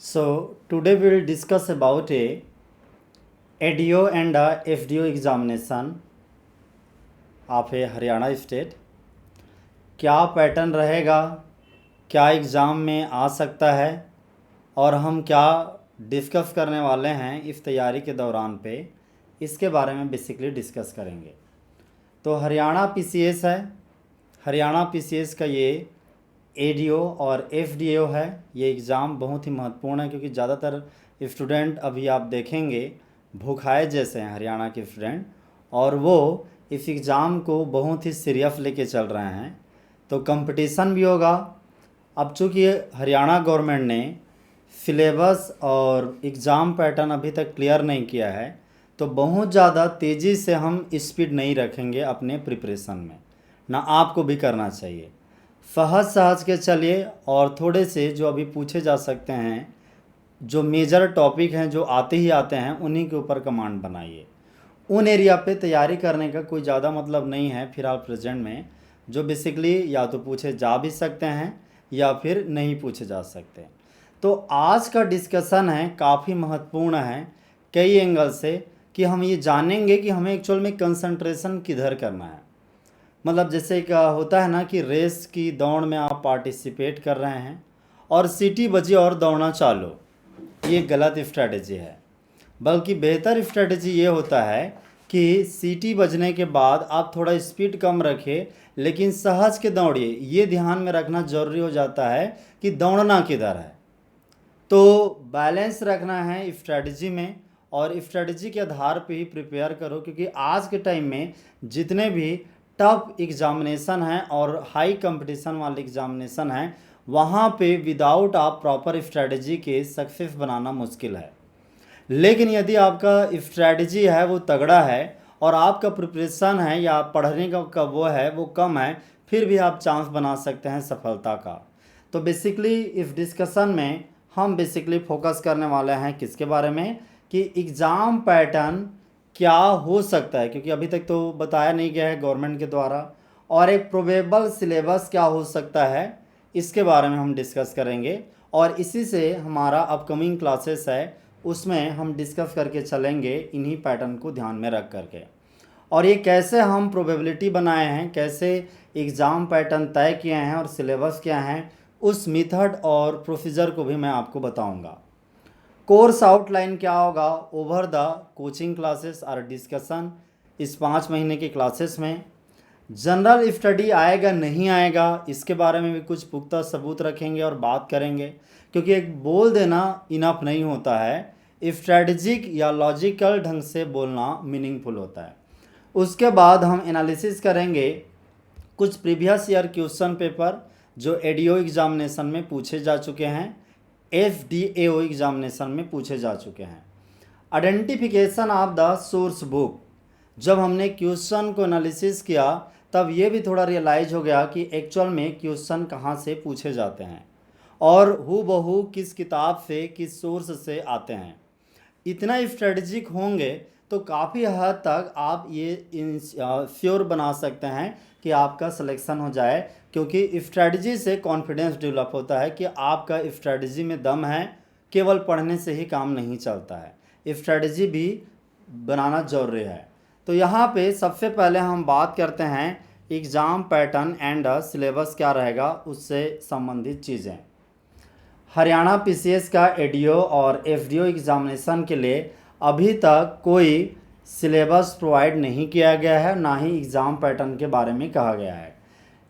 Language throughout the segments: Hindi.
So today we will discuss about a ADO and a FDO examination of a Haryana state. क्या पैटर्न रहेगा, क्या एग्ज़ाम में आ सकता है और हम क्या डिस्कस करने वाले हैं इस तैयारी के दौरान पे, इसके बारे में बेसिकली डिस्कस करेंगे। तो हरियाणा पीसीएस है, हरियाणा पीसीएस का ये एडीओ और एफडीओ है। ये एग्ज़ाम बहुत ही महत्वपूर्ण है क्योंकि ज़्यादातर स्टूडेंट अभी आप देखेंगे भूखाए जैसे हैं हरियाणा के स्टूडेंट, और वो इस एग्ज़ाम को बहुत ही सीरियस लेके चल रहे हैं। तो कंपटीशन भी होगा। अब चूँकि हरियाणा गवर्नमेंट ने सिलेबस और एग्ज़ाम पैटर्न अभी तक क्लियर नहीं किया है, तो बहुत ज़्यादा तेज़ी से हम स्पीड नहीं रखेंगे अपने प्रिपरेशन में, ना आपको भी करना चाहिए। सहज सहज के चलिए और थोड़े से जो अभी पूछे जा सकते हैं, जो मेजर टॉपिक हैं जो आते ही आते हैं, उन्हीं के ऊपर कमांड बनाइए। उन एरिया पे तैयारी करने का कोई ज़्यादा मतलब नहीं है फिलहाल प्रेजेंट में, जो बेसिकली या तो पूछे जा भी सकते हैं या फिर नहीं पूछे जा सकते। तो आज का डिस्कशन है काफ़ी महत्वपूर्ण है कई एंगल से, कि हम ये जानेंगे कि हमें एक्चुअल में कंसंट्रेशन किधर करना है। मतलब जैसे एक होता है ना कि रेस की दौड़ में आप पार्टिसिपेट कर रहे हैं और सीटी बजी और दौड़ना चालू, ये गलत स्ट्रैटेजी है। बल्कि बेहतर स्ट्रैटेजी ये होता है कि सीटी बजने के बाद आप थोड़ा स्पीड कम रखें, लेकिन सहज के दौड़िए। ये ध्यान में रखना ज़रूरी हो जाता है कि दौड़ना किधर है। तो बैलेंस रखना है स्ट्रैटेजी में, और स्ट्रैटेजी के आधार पे ही प्रिपेयर करो, क्योंकि आज के टाइम में जितने भी टफ एग्जामिनेशन हैं और हाई कंपटीशन वाले एग्जामिनेशन हैं, वहाँ पे विदाउट आप प्रॉपर स्ट्रैटेजी के सक्सेस बनाना मुश्किल है। लेकिन यदि आपका स्ट्रैटेजी है वो तगड़ा है और आपका प्रिपरेशन है या पढ़ने का वो है वो कम है, फिर भी आप चांस बना सकते हैं सफलता का। तो बेसिकली इस डिस्कशन में हम बेसिकली फोकस करने वाले हैं किसके बारे में, कि एग्ज़ाम पैटर्न क्या हो सकता है, क्योंकि अभी तक तो बताया नहीं गया है गवर्नमेंट के द्वारा, और एक प्रोबेबल सिलेबस क्या हो सकता है, इसके बारे में हम डिस्कस करेंगे। और इसी से हमारा अपकमिंग क्लासेस है, उसमें हम डिस्कस करके चलेंगे इन्हीं पैटर्न को ध्यान में रख करके। और ये कैसे हम प्रोबेबिलिटी बनाए हैं, कैसे एग्ज़ाम पैटर्न तय किए हैं और सिलेबस क्या हैं, उस मेथड और प्रोसीजर को भी मैं आपको बताऊंगा। कोर्स आउटलाइन क्या होगा, ओवर द कोचिंग क्लासेस और डिस्कशन इस 5 महीने के क्लासेस में। जनरल स्टडी आएगा नहीं आएगा, इसके बारे में भी कुछ पुख्ता सबूत रखेंगे और बात करेंगे, क्योंकि एक बोल देना इनफ नहीं होता है, स्ट्रैटेजिक या लॉजिकल ढंग से बोलना मीनिंगफुल होता है। उसके बाद हम एनालिसिस करेंगे कुछ प्रीवियस ईयर क्वेश्चन पेपर जो एडीओ एग्जामिनेशन में पूछे जा चुके हैं, एफडीएओ एग्जामिनेशन में पूछे जा चुके हैं। Identification of the source book, जब हमने क्वेश्चन को एनालिसिस किया तब ये भी थोड़ा रियलाइज हो गया कि एक्चुअल में क्वेश्चन कहाँ से पूछे जाते हैं और हूबहू किस किताब से किस सोर्स से आते हैं। इतना स्ट्रेटजिक होंगे तो काफ़ी हद तक आप ये श्योर बना सकते हैं कि आपका सिलेक्शन हो जाए, क्योंकि स्ट्रेटजी से कॉन्फिडेंस डेवलप होता है कि आपका स्ट्रेटजी में दम है। केवल पढ़ने से ही काम नहीं चलता है, स्ट्रेटजी भी बनाना जरूरी है। तो यहाँ पे सबसे पहले हम बात करते हैं एग्ज़ाम पैटर्न एंड सिलेबस क्या रहेगा, उससे संबंधित चीज़ें। हरियाणा पीसीएस का एडीओ और एफडीओ एग्जामिनेशन के लिए अभी तक कोई सिलेबस प्रोवाइड नहीं किया गया है, ना ही एग्ज़ाम पैटर्न के बारे में कहा गया है।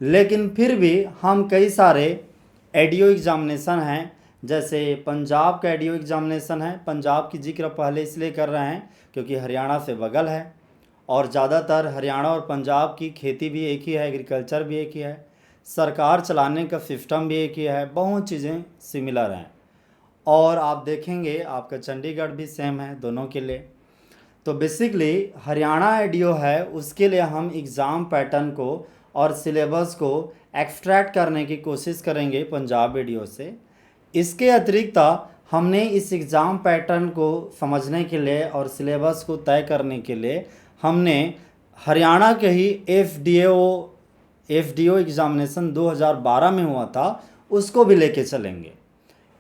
लेकिन फिर भी हम कई सारे एडीओ एग्जामिनेशन हैं, जैसे पंजाब का एडीओ एग्जामिनेशन है। पंजाब की जिक्र पहले इसलिए कर रहे हैं क्योंकि हरियाणा से बगल है, और ज़्यादातर हरियाणा और पंजाब की खेती भी एक ही है, एग्रीकल्चर भी एक ही है, सरकार चलाने का सिस्टम भी एक ही है, बहुत चीज़ें सिमिलर हैं। और आप देखेंगे आपका चंडीगढ़ भी सेम है दोनों के लिए। तो बेसिकली हरियाणा एडीओ है, उसके लिए हम एग्ज़ाम पैटर्न को और सिलेबस को एक्सट्रैक्ट करने की कोशिश करेंगे पंजाब एडीओ से। इसके अतिरिक्त हमने इस एग्ज़ाम पैटर्न को समझने के लिए और सिलेबस को तय करने के लिए हमने हरियाणा के ही एफडीओ एग्ज़ामिनेशन 2012 में हुआ था, उसको भी लेके चलेंगे।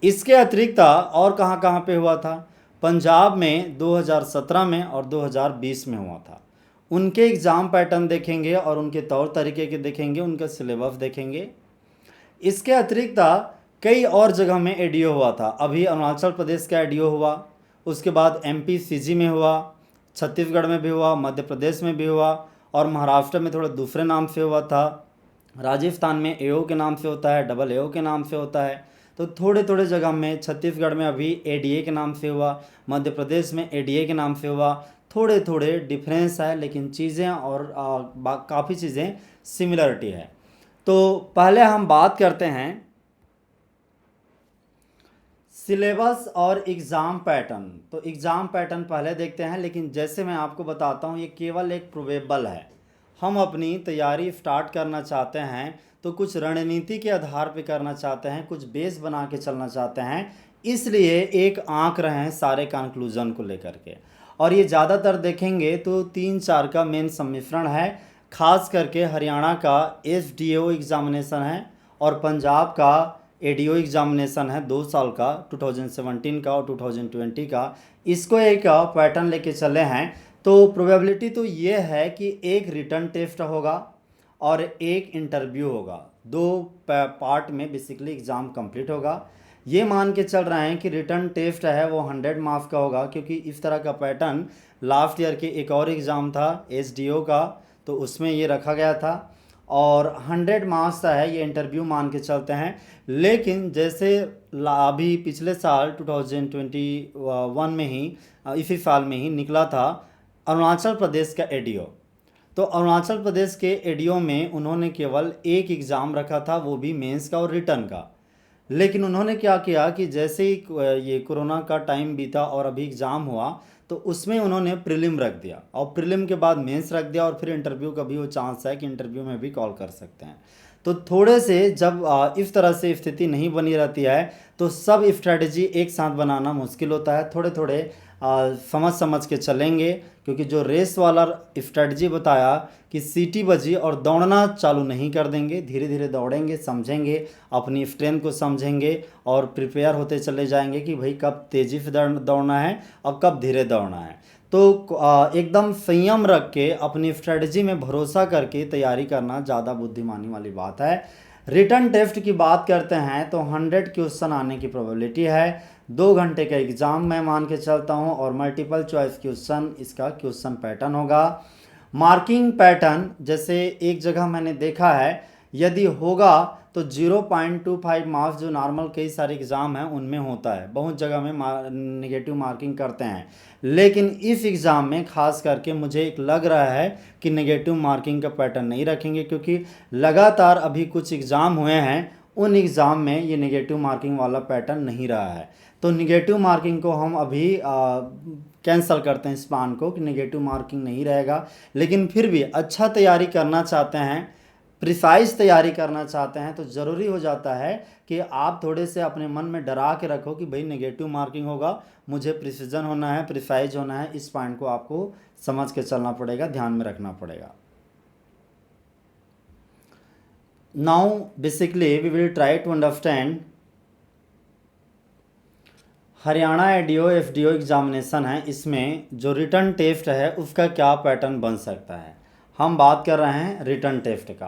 इसके अतिरिक्त और कहाँ कहाँ पे हुआ था? पंजाब में 2017 में और 2020 में हुआ था। उनके एग्ज़ाम पैटर्न देखेंगे और उनके तौर तरीके के देखेंगे, उनका सिलेबस देखेंगे। इसके अतिरिक्त कई और जगह में एडीओ हुआ था। अभी अरुणाचल प्रदेश का एडीओ हुआ, उसके बाद एमपी सीजी में हुआ, छत्तीसगढ़ में भी हुआ, मध्य प्रदेश में भी हुआ, और महाराष्ट्र में थोड़ा दूसरे नाम से हुआ था। राजस्थान में एओ के नाम से होता है, डबल एओ के नाम से होता है। तो थोड़े थोड़े जगह में, छत्तीसगढ़ में अभी एडीए के नाम से हुआ, मध्य प्रदेश में एडीए के नाम से हुआ। थोड़े थोड़े डिफरेंस है, लेकिन चीज़ें और काफ़ी चीज़ें सिमिलरिटी है। तो पहले हम बात करते हैं सिलेबस और एग्ज़ाम पैटर्न। तो एग्ज़ाम पैटर्न पहले देखते हैं, लेकिन जैसे मैं आपको बताता हूँ ये केवल एक प्रोबेबल है। हम अपनी तैयारी स्टार्ट करना चाहते हैं तो कुछ रणनीति के आधार पे करना चाहते हैं, कुछ बेस बना के चलना चाहते हैं, इसलिए एक आंक रहे हैं सारे कंक्लूजन को लेकर के। और ये ज़्यादातर देखेंगे तो 3-4 का मेन सम्मिश्रण है। खास करके हरियाणा का एसडीओ एग्ज़ामिनेशन है और पंजाब का एडीओ एग्ज़ामिनेशन है 2 साल का, 2017 का और 2020 का। इसको एक पैटर्न लेके चले हैं। तो प्रोबेबिलिटी तो ये है कि एक रिटन टेस्ट होगा और एक इंटरव्यू होगा। 2 पार्ट में बेसिकली एग्ज़ाम कंप्लीट होगा। ये मान के चल रहे हैं कि रिटन टेस्ट है वो 100 मार्क्स का होगा, क्योंकि इस तरह का पैटर्न लास्ट ईयर के एक और एग्ज़ाम था एसडीओ का, तो उसमें ये रखा गया था। और 100 मार्क्स का है ये इंटरव्यू मान के चलते हैं। लेकिन जैसे अभी पिछले साल 2021 में ही, इसी साल में ही निकला था अरुणाचल प्रदेश का एडीओ। तो अरुणाचल प्रदेश के एडीओ में उन्होंने केवल एक एग्ज़ाम रखा था, वो भी मेंस का और रिटर्न का। लेकिन उन्होंने क्या किया कि जैसे ही ये कोरोना का टाइम बीता और अभी एग्ज़ाम हुआ, तो उसमें उन्होंने प्रीलिम रख दिया और प्रीलिम के बाद मेंस रख दिया, और फिर इंटरव्यू का भी वो चांस है कि इंटरव्यू में भी कॉल कर सकते हैं। तो थोड़े से जब इस तरह से स्थिति नहीं बनी रहती है तो सब स्ट्रेटजी एक साथ बनाना मुश्किल होता है। थोड़े थोड़े समझ समझ के चलेंगे, क्योंकि जो रेस वाला स्ट्रेटजी बताया कि सीटी बजी और दौड़ना चालू नहीं कर देंगे, धीरे धीरे दौड़ेंगे, समझेंगे, अपनी स्ट्रेंथ को समझेंगे और प्रिपेयर होते चले जाएंगे कि भाई कब तेज़ी से दौड़ना है और कब धीरे दौड़ना है। तो एकदम संयम रख के अपनी स्ट्रेटजी में भरोसा करके तैयारी करना ज़्यादा बुद्धिमानी वाली बात है। रिटन टेस्ट की बात करते हैं तो 100 क्वेश्चन आने की प्रोबेबिलिटी है। 2 घंटे का एग्ज़ाम मैं मान के चलता हूं, और मल्टीपल चॉइस क्वेश्चन इसका क्वेश्चन पैटर्न होगा। मार्किंग पैटर्न जैसे एक जगह मैंने देखा है, यदि होगा तो 0.25 मार्क्स जो नॉर्मल कई सारे एग्ज़ाम हैं उनमें होता है, बहुत जगह में नेगेटिव मार्किंग करते हैं। लेकिन इस एग्ज़ाम में खास करके मुझे एक लग रहा है कि नेगेटिव मार्किंग का पैटर्न नहीं रखेंगे, क्योंकि लगातार अभी कुछ एग्ज़ाम हुए हैं, उन एग्ज़ाम में ये नेगेटिव मार्किंग वाला पैटर्न नहीं रहा है। तो नेगेटिव मार्किंग को हम अभी कैंसिल करते हैं इस प्लान को कि नेगेटिव मार्किंग नहीं रहेगा। लेकिन फिर भी अच्छा तैयारी करना चाहते हैं, प्रिसाइज तैयारी करना चाहते हैं, तो ज़रूरी हो जाता है कि आप थोड़े से अपने मन में डरा के रखो कि भाई नेगेटिव मार्किंग होगा, मुझे प्रिसीजन होना है, प्रिसाइज होना है। इस पॉइंट को आपको समझ के चलना पड़ेगा, ध्यान में रखना पड़ेगा। Now basically we will try to understand Haryana ADO FDO examination है, इसमें जो रिटर्न टेस्ट है उसका क्या पैटर्न बन सकता है। हम बात कर रहे हैं रिटर्न टेस्ट का।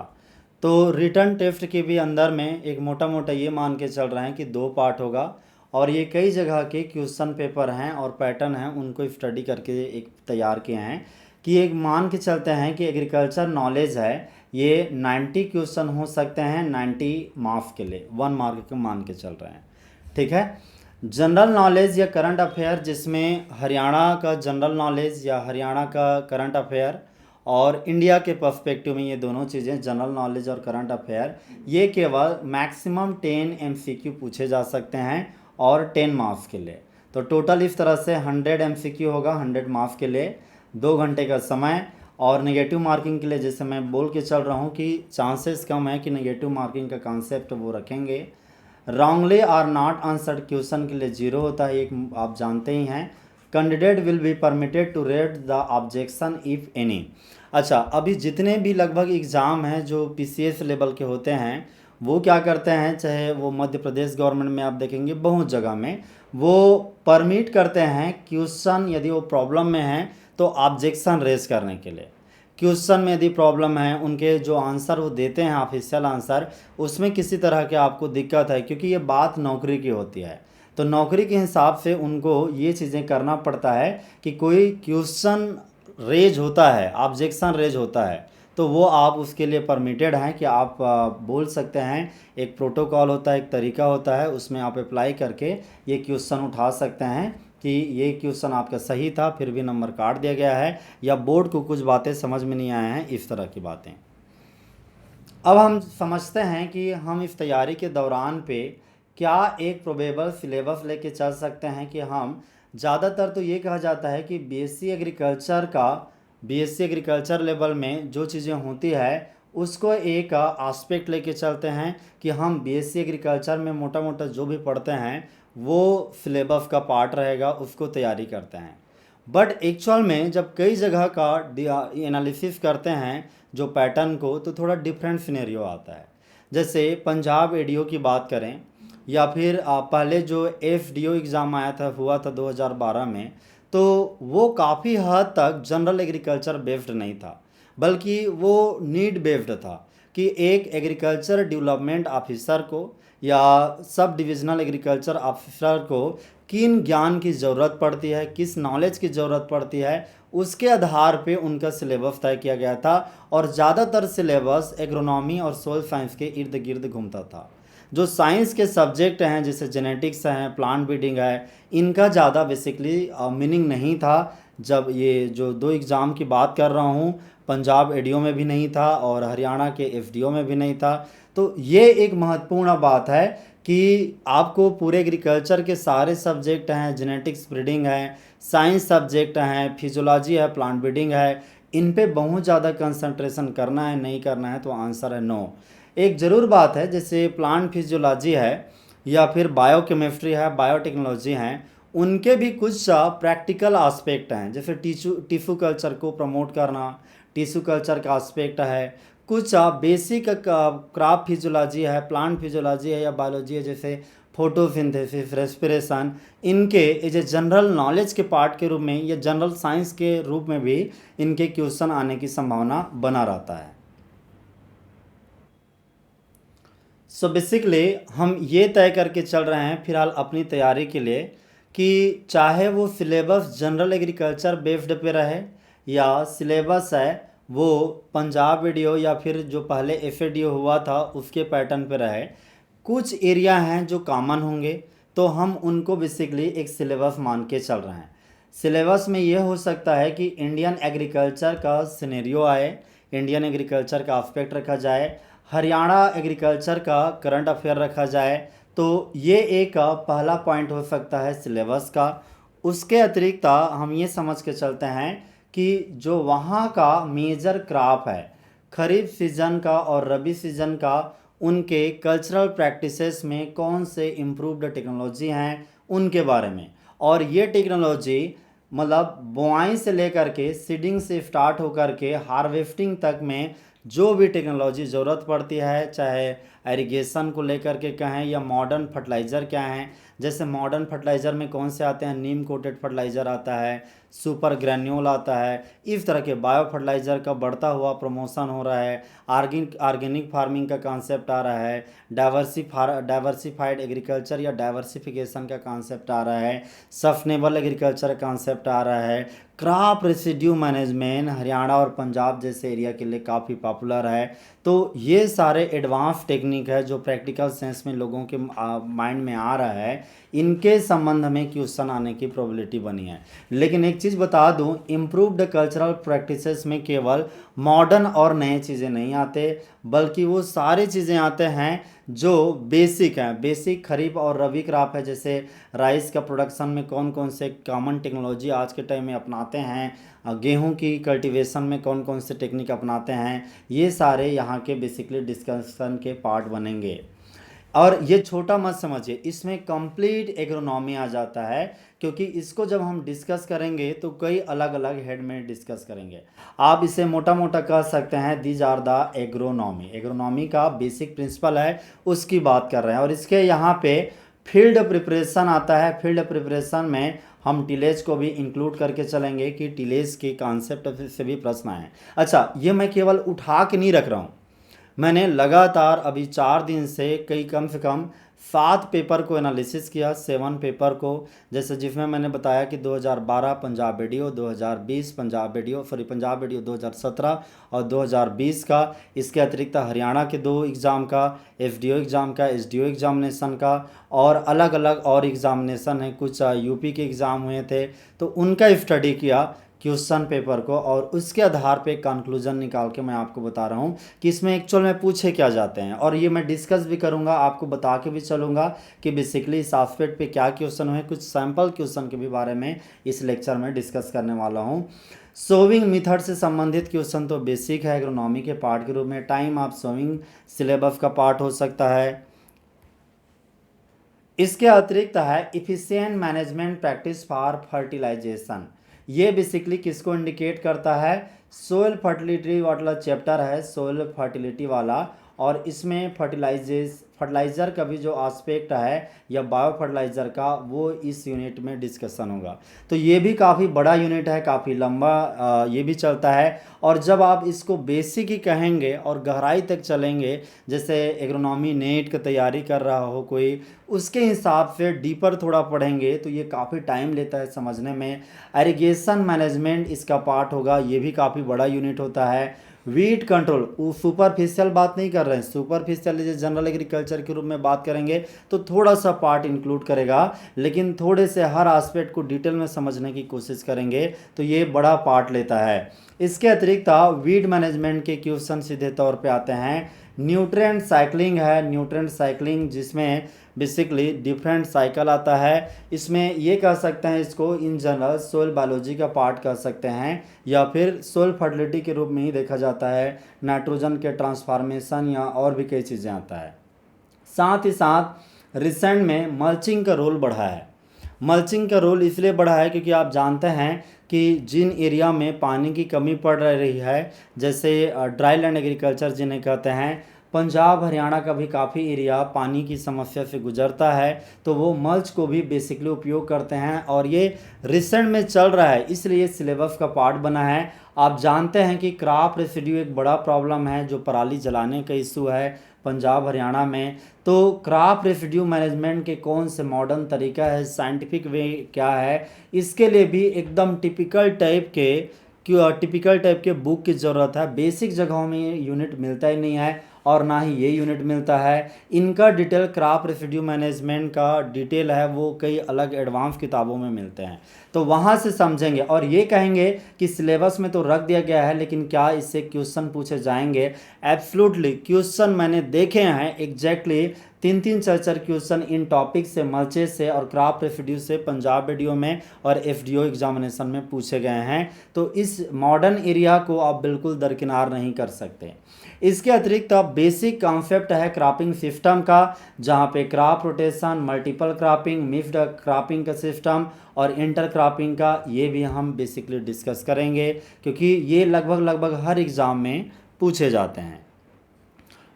तो रिटर्न टेस्ट के भी अंदर में एक मोटा मोटा ये मान के चल रहे हैं कि 2 पार्ट होगा, और ये कई जगह के क्वेश्चन पेपर हैं और पैटर्न हैं, उनको स्टडी करके एक तैयार किए हैं। कि एक मान के चलते हैं कि एग्रीकल्चर नॉलेज है, ये 90 क्वेश्चन हो सकते हैं 90 मार्क्स के लिए, 1 मार्क के मान के चल रहे हैं, ठीक है। जनरल नॉलेज या करंट अफेयर, जिसमें हरियाणा का जनरल नॉलेज या हरियाणा का करंट अफेयर और इंडिया के पर्सपेक्टिव में, ये दोनों चीज़ें जनरल नॉलेज और करंट अफेयर, ये केवल मैक्सिमम 10 MCQ पूछे जा सकते हैं और 10 मार्क्स के लिए। तो टोटल इस तरह से 100 MCQ होगा 100 मार्क्स के लिए, 2 घंटे का समय। और नेगेटिव मार्किंग के लिए जैसे मैं बोल के चल रहा हूँ कि चांसेस कम है कि नेगेटिव मार्किंग का कॉन्सेप्ट वो रखेंगे। Wrongly or not answered question के लिए 0 होता है, एक आप जानते ही हैं। Candidate will be permitted to rate the objection if any. अच्छा, अभी जितने भी लगभग एग्ज़ाम हैं जो PCS लेवल के होते हैं, वो क्या करते हैं, चाहे वो मध्य प्रदेश गवर्नमेंट में आप देखेंगे बहुत जगह में वो परमिट करते हैं क्वेश्चन, यदि वो प्रॉब्लम में हैं तो ऑब्जेक्शन रेज करने के लिए। क्वेश्चन में यदि प्रॉब्लम है, उनके जो आंसर वो देते हैं ऑफिशियल आंसर, उसमें किसी तरह के आपको दिक्कत है, क्योंकि ये बात नौकरी की होती है, तो नौकरी के हिसाब से उनको ये चीज़ें करना पड़ता है कि कोई क्वेश्चन रेज होता है, ऑब्जेक्शन रेज होता है, तो वो आप उसके लिए परमिटेड हैं कि आप बोल सकते हैं। एक प्रोटोकॉल होता है, एक तरीका होता है, उसमें आप अप्लाई करके ये क्वेश्चन उठा सकते हैं कि ये क्वेश्चन आपका सही था फिर भी नंबर काट दिया गया है, या बोर्ड को कुछ बातें समझ में नहीं आए हैं, इस तरह की बातें। अब हम समझते हैं कि हम इस तैयारी के दौरान पे क्या एक प्रोबेबल सिलेबस लेके चल सकते हैं कि हम ज़्यादातर तो ये कहा जाता है कि बीएससी एग्रीकल्चर लेवल में जो चीज़ें होती है उसको एक एस्पेक्ट लेके चलते हैं कि हम बीएससी एग्रीकल्चर में मोटा मोटा जो भी पढ़ते हैं वो सिलेबस का पार्ट रहेगा, उसको तैयारी करते हैं। बट एक्चुअल में जब कई जगह का एनालिसिस करते हैं जो पैटर्न को, तो थोड़ा डिफरेंट सिनेरियो आता है। जैसे पंजाब एडीओ की बात करें, या फिर पहले जो एफडीओ एग्ज़ाम हुआ था 2012 में, तो वो काफ़ी हद तक जनरल एग्रीकल्चर बेस्ड नहीं था, बल्कि वो नीड बेस्ड था कि एक एग्रीकल्चर डेवलपमेंट ऑफिसर को या सब डिविजनल एग्रीकल्चर ऑफिसर को किन ज्ञान की ज़रूरत पड़ती है, किस नॉलेज की ज़रूरत पड़ती है, उसके आधार पे उनका सिलेबस तय किया गया था। और ज़्यादातर सिलेबस एग्रोनॉमी और सोयल साइंस के इर्द गिर्द घूमता था। जो साइंस के सब्जेक्ट हैं जैसे जेनेटिक्स हैं, प्लांट ब्रीडिंग है, इनका ज़्यादा बेसिकली मीनिंग नहीं था। जब ये जो दो एग्ज़ाम की बात कर रहा हूँ, पंजाब एडीओ में भी नहीं था और हरियाणा के एफडीओ में भी नहीं था। तो ये एक महत्वपूर्ण बात है कि आपको पूरे एग्रीकल्चर के सारे सब्जेक्ट हैं, जेनेटिक्स ब्रीडिंग है, साइंस सब्जेक्ट हैं, फिजियोलॉजी है, प्लांट ब्रीडिंग है, इन पे बहुत ज़्यादा कंसंट्रेशन करना है, नहीं करना है, तो आंसर है नो। एक ज़रूर बात है, जैसे प्लांट फिजियोलॉजी है या फिर बायोकेमिस्ट्री है, बायोटेक्नोलॉजी हैं, उनके भी कुछ प्रैक्टिकल आस्पेक्ट हैं, जैसे टिश्यू कल्चर को प्रमोट करना, टिश्यू कल्चर का आस्पेक्ट है। कुछ बेसिक क्रॉप फिजियोलॉजी है, प्लांट फिजियोलॉजी है या बायोलॉजी है, जैसे फोटोसिंथेसिस, रेस्पिरेशन, इनके एज ए जनरल नॉलेज के पार्ट के रूप में या जनरल साइंस के रूप में भी इनके क्वेश्चन आने की संभावना बना रहता है। सो बेसिकली हम ये तय करके चल रहे हैं फिलहाल अपनी तैयारी के लिए कि चाहे वो सिलेबस जनरल एग्रीकल्चर बेस्ड पे रहे या सिलेबस है वो पंजाब एडीओ या फिर जो पहले एफएडीओ हुआ था उसके पैटर्न पे रहे, कुछ एरिया हैं जो कॉमन होंगे, तो हम उनको बेसिकली एक सिलेबस मान के चल रहे हैं। सिलेबस में ये हो सकता है कि इंडियन एग्रीकल्चर का सिनेरियो आए, इंडियन एग्रीकल्चर का एस्पेक्ट रखा जाए, हरियाणा एग्रीकल्चर का करंट अफेयर रखा जाए, तो ये एक पहला पॉइंट हो सकता है सिलेबस का। उसके अतिरिक्त हम ये समझ के चलते हैं कि जो वहाँ का मेजर क्रॉप है, खरीफ सीजन का और रबी सीजन का, उनके कल्चरल प्रैक्टिसेस में कौन से इम्प्रूव्ड टेक्नोलॉजी हैं उनके बारे में। और ये टेक्नोलॉजी मतलब बुआई से लेकर के सीडिंग से स्टार्ट होकर के हार्वेस्टिंग तक में जो भी टेक्नोलॉजी ज़रूरत पड़ती है, चाहे एरीगेशन को लेकर के कहें या मॉडर्न फर्टिलाइज़र क्या हैं, जैसे मॉडर्न फर्टिलाइज़र में कौन से आते हैं, नीम कोटेड फर्टिलाइज़र आता है, सुपर ग्रैन्यूल आता है, इस तरह के बायो फर्टिलाइज़र का बढ़ता हुआ प्रमोशन हो रहा है, ऑर्गेनिक फार्मिंग का कॉन्सेप्ट आ रहा है, डाइवर्सिफाइड एग्रीकल्चर या डाइवर्सिफिकेशन का कॉन्सेप्ट आ रहा है, सस्टेनेबल एग्रीकल्चर का कॉन्सेप्ट आ रहा है, क्रॉप रेसिड्यू मैनेजमेंट हरियाणा और पंजाब जैसे एरिया के लिए काफ़ी पॉपुलर है। तो ये सारे एडवांस टेक्निक है जो प्रैक्टिकल सेंस में लोगों के माइंड में आ रहा है, इनके संबंध में क्वेश्चन आने की प्रोबेबिलिटी बनी है। लेकिन एक चीज़ बता दूं, इम्प्रूव्ड कल्चरल प्रैक्टिसेस में केवल मॉडर्न और नए चीज़ें नहीं आते, बल्कि वो सारी चीज़ें आते हैं जो बेसिक हैं। बेसिक खरीफ और रबी क्रॉप है, जैसे राइस का प्रोडक्शन में कौन कौन से कॉमन टेक्नोलॉजी आज के टाइम में अपनाते हैं, गेहूं की कल्टीवेशन में कौन कौन से टेक्निक अपनाते हैं, ये सारे यहाँ के बेसिकली डिस्कशन के पार्ट बनेंगे। और ये छोटा मत समझिए, इसमें कंप्लीट एग्रोनॉमी आ जाता है, क्योंकि इसको जब हम डिस्कस करेंगे तो कई अलग अलग हेड में डिस्कस करेंगे। आप इसे मोटा मोटा कह सकते हैं these are the agronomy. Agronomy का बेसिक प्रिंसिपल है, उसकी बात कर रहे हैं। और इसके यहाँ पे फील्ड प्रिपरेशन आता है। फील्ड प्रिपरेशन में हम टिलेज को भी इंक्लूड करके चलेंगे कि टिलेज के कॉन्सेप्ट से भी प्रश्न आए। अच्छा, ये मैं केवल उठा के नहीं रख रहा हूँ, मैंने लगातार अभी 4 दिन से कम से कम 7 पेपर को एनालिसिस किया, 7 पेपर को, जैसे जिसमें मैंने बताया कि 2012 Punjab video, 2020 Punjab video, Punjab video 2017 और 2020 का। इसके अतिरिक्त हरियाणा के 2 एग्ज़ाम का, एफडीओ एग्ज़ाम का, एसडीओ एग्जामिनेशन का, और अलग अलग और एग्ज़ामिनेशन है, कुछ यूपी के एग्ज़ाम हुए थे, तो उनका स्टडी किया क्वेश्चन पेपर को, और उसके आधार पे कंक्लूजन निकाल के मैं आपको बता रहा हूँ कि इसमें एक्चुअल में पूछे क्या जाते हैं। और ये मैं डिस्कस भी करूँगा, आपको बता के भी चलूँगा कि बेसिकली इस आस्पेक्ट पे क्या क्वेश्चन हुए। कुछ सैम्पल क्वेश्चन के भी बारे में इस लेक्चर में डिस्कस करने वाला हूँ। सोविंग मेथड से संबंधित क्वेश्चन तो बेसिक है एग्रोनॉमी के पार्ट के रूप में। टाइम ऑफ सोविंग सिलेबस का पार्ट हो सकता है। इसके अतिरिक्त है efficient management practice for fertilization. ये बेसिकली किसको इंडिकेट करता है? सोइल फर्टिलिटी वाला चैप्टर है, सोइल फर्टिलिटी वाला, और इसमें फर्टिलाइज़र का भी जो आस्पेक्ट है या बायो फर्टिलाइज़र का, वो इस यूनिट में डिस्कशन होगा। तो ये भी काफ़ी बड़ा यूनिट है, काफ़ी लंबा ये भी चलता है। और जब आप इसको बेसिक ही कहेंगे और गहराई तक चलेंगे, जैसे एग्रोनॉमी नेट की तैयारी कर रहा हो कोई, उसके हिसाब से डीपर थोड़ा पढ़ेंगे तो ये काफ़ी टाइम लेता है समझने में। एरिगेशन मैनेजमेंट इसका पार्ट होगा, ये भी काफ़ी बड़ा यूनिट होता है। वीट कंट्रोल, सुपरफिशियल बात नहीं कर रहे हैं, सुपरफिशियल जनरल एग्रीकल्चर के रूप में बात करेंगे तो थोड़ा सा पार्ट इंक्लूड करेगा, लेकिन थोड़े से हर एस्पेक्ट को डिटेल में समझने की कोशिश करेंगे तो ये बड़ा पार्ट लेता है। इसके अतिरिक्त वीड मैनेजमेंट के क्वेश्चन सीधे तौर पे आते हैं। न्यूट्रिएंट साइक्लिंग है, न्यूट्रिएंट साइक्लिंग जिसमें बेसिकली डिफरेंट साइकिल आता है। इसमें ये कह सकते हैं इसको इन जनरल सोइल बायोलॉजी का पार्ट कह सकते हैं, या फिर सोइल फर्टिलिटी के रूप में ही देखा जाता है। नाइट्रोजन के ट्रांसफॉर्मेशन या और भी कई चीज़ें आता है। साथ ही साथ रिसेंट में मल्चिंग का रोल बढ़ा है। मल्चिंग का रोल इसलिए बढ़ा है क्योंकि आप जानते हैं कि जिन एरिया में पानी की कमी पड़ रही है, जैसे ड्राई लैंड एग्रीकल्चर जिन्हें कहते हैं, पंजाब हरियाणा का भी काफ़ी एरिया पानी की समस्या से गुजरता है, तो वो मल्च को भी बेसिकली उपयोग करते हैं। और ये रिसेंट में चल रहा है, इसलिए सिलेबस का पार्ट बना है। आप जानते हैं कि क्रॉप रेसिड्यू एक बड़ा प्रॉब्लम है, जो पराली जलाने का इशू है पंजाब हरियाणा में। तो क्रॉप रेसिड्यू मैनेजमेंट के कौन से मॉडर्न तरीका है, साइंटिफिक वे क्या है, इसके लिए भी एकदम टिपिकल टाइप के बुक की ज़रूरत है। बेसिक जगहों में ये यूनिट मिलता ही नहीं है, और ना ही ये यूनिट मिलता है। इनका डिटेल क्रॉप रेसिड्यू मैनेजमेंट का डिटेल है, वो कई अलग एडवांस किताबों में मिलते हैं, तो वहाँ से समझेंगे। और ये कहेंगे कि सिलेबस में तो रख दिया गया है, लेकिन क्या इससे क्वेश्चन पूछे जाएंगे? एब्सोल्युटली क्वेश्चन मैंने देखे हैं एग्जैक्टली 3-4 क्वेश्चन इन टॉपिक से, मल्चेस से और क्रॉप रेसिड्यू से पंजाब वीडियो में और एफडीओ एग्जामिनेशन में पूछे गए हैं। तो इस मॉडर्न एरिया को आप बिल्कुल दरकिनार नहीं कर सकते। इसके अतिरिक्त बेसिक कॉन्सेप्ट है क्रॉपिंग सिस्टम का, जहाँ पे crop rotation, multiple cropping, mixed cropping का सिस्टम और इंटर क्रॉपिंग का, ये भी हम बेसिकली डिस्कस करेंगे, क्योंकि ये लगभग हर एग्ज़ाम में पूछे जाते हैं।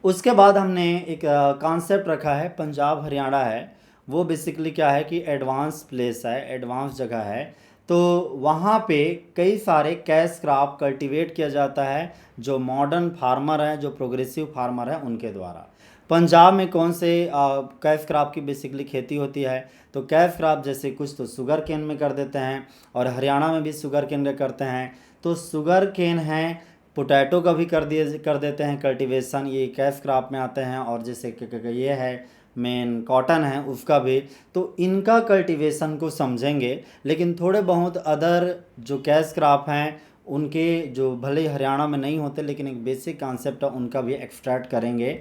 उसके बाद हमने एक कॉन्सेप्ट रखा है, पंजाब हरियाणा है, वो बेसिकली क्या है कि एडवांस प्लेस है, एडवांस जगह है, तो वहाँ पे कई सारे कैश क्रॉप कल्टीवेट किया जाता है, जो मॉडर्न फार्मर हैं, जो प्रोग्रेसिव फार्मर हैं, उनके द्वारा। पंजाब में कौन से कैश क्रॉप की बेसिकली खेती होती है? तो कैश क्रॉप जैसे कुछ तो शुगर केन में कर देते हैं, और हरियाणा में भी शुगर केन में करते हैं। तो शुगर केन है, पोटैटो का भी कर देते हैं कल्टीवेशन, ये कैश क्रॉप में आते हैं। और जैसे ये है मेन कॉटन है, उसका भी, तो इनका कल्टीवेशन को समझेंगे। लेकिन थोड़े बहुत अदर जो कैश क्रॉप हैं, उनके जो भले ही हरियाणा में नहीं होते, लेकिन एक बेसिक कॉन्सेप्ट है, उनका भी एक्सट्रैक्ट करेंगे।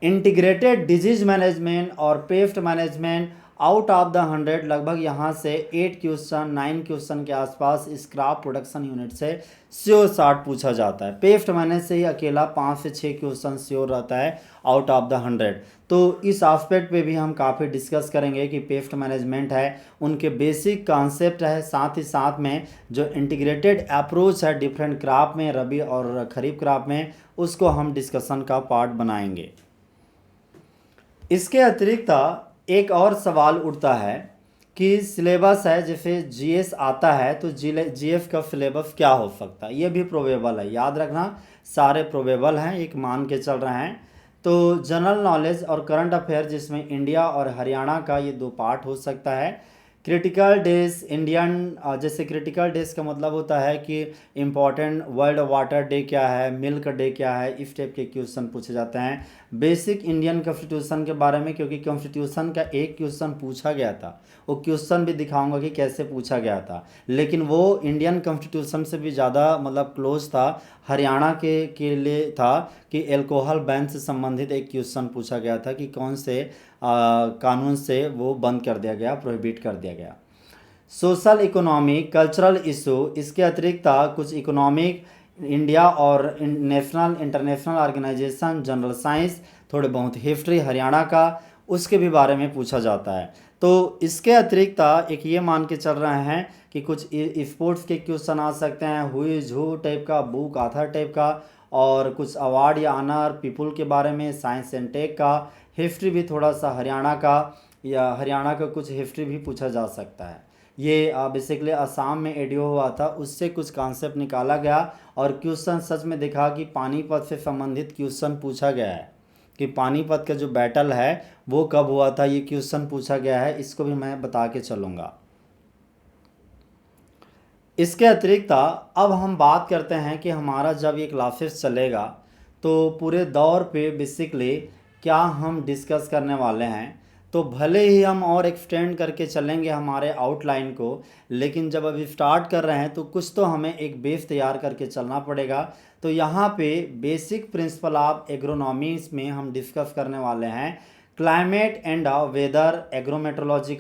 इंटीग्रेटेड डिजीज मैनेजमेंट और pest management out of the 100 लगभग यहाँ से 8 क्वेश्चन 9 क्वेश्चन के आसपास इस क्रॉप प्रोडक्शन यूनिट से श्योर शॉर्ट पूछा जाता है। पेस्ट मैनेज से ही अकेला 5 से 6 क्वेश्चन श्योर रहता है आउट ऑफ द 100। तो इस एस्पेक्ट पे भी हम काफ़ी डिस्कस करेंगे कि पेस्ट मैनेजमेंट है, उनके बेसिक कॉन्सेप्ट है, साथ ही साथ में जो इंटीग्रेटेड अप्रोच है डिफरेंट क्रॉप में, रबी और खरीफ क्रॉप में, उसको हम डिस्कशन का पार्ट बनाएंगे। इसके अतिरिक्त एक और सवाल उठता है कि सिलेबस है, जैसे जीएस आता है तो जीएफ का सिलेबस क्या हो सकता है, ये भी प्रोबेबल है। याद रखना सारे प्रोबेबल हैं, एक मान के चल रहे हैं। तो जनरल नॉलेज और करंट अफेयर जिसमें इंडिया और हरियाणा का ये 2 पार्ट हो सकता है। क्रिटिकल डेज इंडियन, जैसे क्रिटिकल डेज का मतलब होता है कि इम्पॉर्टेंट वर्ल्ड वाटर डे क्या है, मिल्क डे क्या है, इस टाइप के क्वेश्चन पूछे जाते हैं। बेसिक इंडियन कॉन्स्टिट्यूशन के बारे में, क्योंकि कॉन्स्टिट्यूशन का एक क्वेश्चन पूछा गया था, वो क्वेश्चन भी दिखाऊंगा कि कैसे पूछा गया था, लेकिन वो इंडियन कॉन्स्टिट्यूशन से भी ज़्यादा मतलब क्लोज था, हरियाणा के लिए था कि एल्कोहल बैन से संबंधित एक क्वेश्चन पूछा गया था कि कौन से कानून से वो बंद कर दिया गया, प्रोहिबिट कर दिया गया। सोशल इकोनॉमिक कल्चरल इशू, इसके अतिरिक्त कुछ इकोनॉमिक, इंडिया और national international organization, general science, थोड़े बहुत हिस्ट्री हरियाणा का, उसके भी बारे में पूछा जाता है। तो इसके अतिरिक्त एक ये मान के चल रहे हैं कि कुछ स्पोर्ट्स के क्वेश्चन आ सकते हैं, हु इज हु टाइप का, बुक आथर टाइप का, और कुछ अवार्ड या ऑनर पीपुल के बारे में, साइंस एंड टेक का, हिस्ट्री भी थोड़ा सा हरियाणा का, या हरियाणा का कुछ हिस्ट्री भी पूछा जा सकता है। ये बेसिकली असम में एडियो हुआ था, उससे कुछ कॉन्सेप्ट निकाला गया और क्वेश्चन सच में दिखा कि पानीपत से संबंधित क्वेश्चन पूछा गया है कि पानीपत का जो बैटल है वो कब हुआ था, ये क्वेश्चन पूछा गया है, इसको भी मैं बता के चलूँगा। इसके अतिरिक्त अब हम बात करते हैं कि हमारा जब ये क्लासेस चलेगा तो पूरे दौर पे बेसिकली क्या हम डिस्कस करने वाले हैं। तो भले ही हम और एक्सटेंड करके चलेंगे हमारे आउटलाइन को, लेकिन जब अभी स्टार्ट कर रहे हैं तो कुछ तो हमें एक बेस तैयार करके चलना पड़ेगा। तो यहाँ पे बेसिक प्रिंसिपल ऑफ एग्रोनॉमी में हम डिस्कस करने वाले हैं क्लाइमेट एंड वेदर, एग्रोमेट्रोलॉजी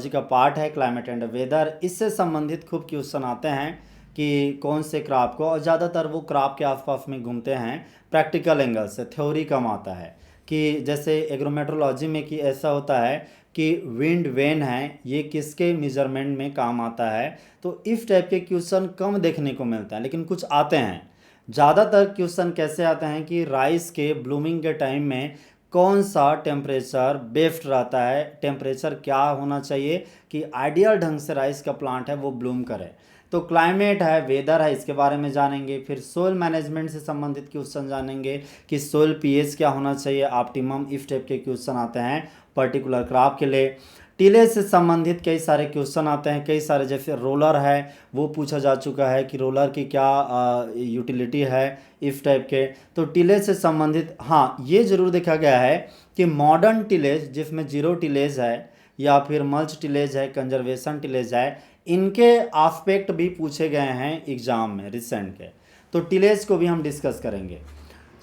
का पार्ट है क्लाइमेट एंड वेदर। इससे संबंधित खूब क्वेश्चन आते हैं कि कौन से क्रॉप को, और ज़्यादातर वो क्रॉप के आसपास में घूमते हैं, प्रैक्टिकल एंगल से, थ्योरी कम आता है। कि जैसे एग्रोमेट्रोलॉजी में कि ऐसा होता है कि विंड वेन है, ये किसके मेजरमेंट में काम आता है, तो इस टाइप के क्वेश्चन कम देखने को मिलता है, लेकिन कुछ आते हैं। ज़्यादातर क्वेश्चन कैसे आते हैं कि राइस के ब्लूमिंग के टाइम में कौन सा टेम्परेचर बेस्ट रहता है, टेम्परेचर क्या होना चाहिए कि आइडियल ढंग से राइस का प्लांट है वो ब्लूम करे। तो क्लाइमेट है, वेदर है, इसके बारे में जानेंगे। फिर सोइल मैनेजमेंट से संबंधित क्वेश्चन जानेंगे कि सोइल पीएच क्या होना चाहिए, ऑप्टिमम, इस टाइप के क्वेश्चन आते हैं पर्टिकुलर क्रॉप के लिए। टिलेज से संबंधित कई सारे क्वेश्चन आते हैं, कई सारे, जैसे रोलर है वो पूछा जा चुका है कि रोलर की क्या यूटिलिटी है, इस टाइप के। तो टिलेज से संबंधित, हाँ ये ज़रूर देखा गया है कि मॉडर्न टिलेज जिसमें जीरो टिलेज है या फिर मल्च टिलेज है, कंजर्वेशन टिलेज है, इनके आस्पेक्ट भी पूछे गए हैं एग्ज़ाम में रिसेंट के। तो टिलेज को भी हम डिस्कस करेंगे।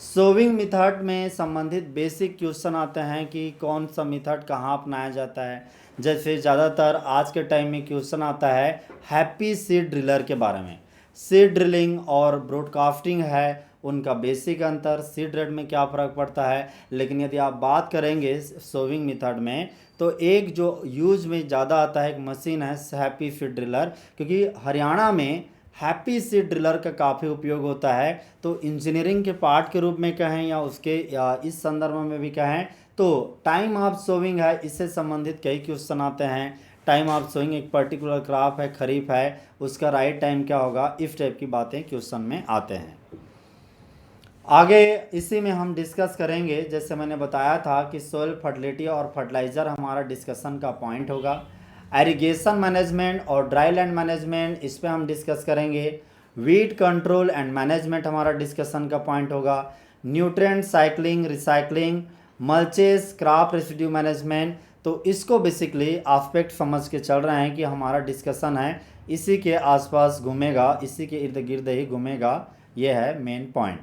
सोविंग मेथड में संबंधित बेसिक क्वेश्चन आते हैं कि कौन सा मेथड कहाँ अपनाया जाता है। जैसे ज़्यादातर आज के टाइम में क्वेश्चन आता है हैप्पी सीड ड्रिलर के बारे में। सीड ड्रिलिंग और ब्रॉडकास्टिंग है, उनका बेसिक अंतर, सीड ड्रिल में क्या फ़र्क पड़ता है। लेकिन यदि आप बात करेंगे सोविंग मेथड में तो एक जो यूज में ज़्यादा आता है एक मशीन है हैप्पी सीड ड्रिलर, क्योंकि हरियाणा में हैप्पी सीड ड्रिलर का काफ़ी उपयोग होता है। तो इंजीनियरिंग के पार्ट के रूप में कहें या इस संदर्भ में भी कहें तो टाइम ऑफ सोविंग है, इससे संबंधित कई क्वेश्चन आते हैं। टाइम ऑफ सोइंग एक पर्टिकुलर क्रॉप है, खरीफ है, उसका राइट टाइम क्या होगा, इस टाइप की बातें क्वेश्चन में आते हैं। आगे इसी में हम डिस्कस करेंगे, जैसे मैंने बताया था कि सोइल फर्टिलिटी और फर्टिलाइज़र हमारा डिस्कशन का पॉइंट होगा। एरिगेशन मैनेजमेंट और ड्राई लैंड मैनेजमेंट, इस पर हम डिस्कस करेंगे। वीड कंट्रोल एंड मैनेजमेंट हमारा डिस्कशन का पॉइंट होगा। Nutrient cycling, recycling, mulches, crop residue management. तो इसको बेसिकली एस्पेक्ट समझ के चल रहे हैं कि हमारा डिस्कशन है इसी के आसपास घूमेगा, इसी के इर्द गिर्द ही घूमेगा, ये है मेन पॉइंट।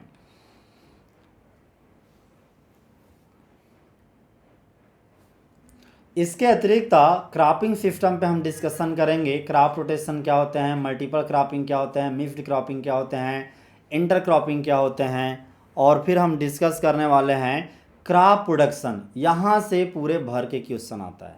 इसके अतिरिक्त क्रॉपिंग सिस्टम पे हम डिस्कशन करेंगे। क्रॉप रोटेशन क्या होते हैं, मल्टीपल क्रॉपिंग क्या होते हैं, मिक्स्ड क्रॉपिंग क्या होते हैं, इंटर क्रॉपिंग क्या होते हैं, और फिर हम डिस्कस करने वाले हैं क्रॉप प्रोडक्शन। यहाँ से पूरे भर के क्वेश्चन आता है।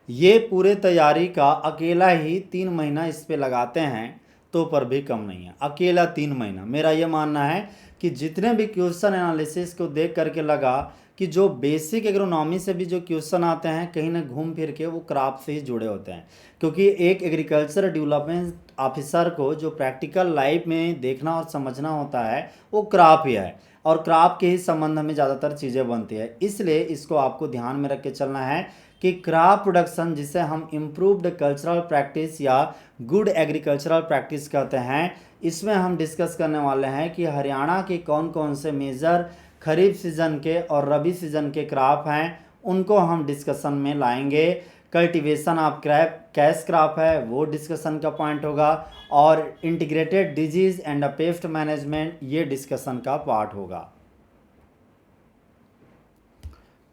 ये पूरे तैयारी का अकेला ही 3 महीना इस पे लगाते हैं तो पर भी कम नहीं है। अकेला 3 महीना, मेरा ये मानना है कि जितने भी क्वेश्चन एनालिसिस को देख करके लगा कि जो बेसिक एग्रोनॉमी से भी जो क्वेश्चन आते हैं कहीं ना घूम फिर के वो क्रॉप से ही जुड़े होते हैं, क्योंकि एक एग्रीकल्चर डेवलपमेंट ऑफिसर को जो प्रैक्टिकल लाइफ में देखना और समझना होता है वो क्रॉप ही है, और क्रॉप के ही संबंध में ज़्यादातर चीज़ें बनती है। इसलिए इसको आपको ध्यान में रख के चलना है कि क्रॉप प्रोडक्शन, जिसे हम इम्प्रूव्ड कल्चरल प्रैक्टिस या गुड एग्रीकल्चरल प्रैक्टिस कहते हैं, इसमें हम डिस्कस करने वाले हैं कि हरियाणा के कौन कौन से मेजर खरीफ सीजन के और रबी सीजन के क्रॉप हैं, उनको हम डिस्कशन में लाएंगे। Cultivation of crop cash crop है वो डिस्कशन का पॉइंट होगा, और integrated disease and pest management ये डिस्कशन का पार्ट होगा।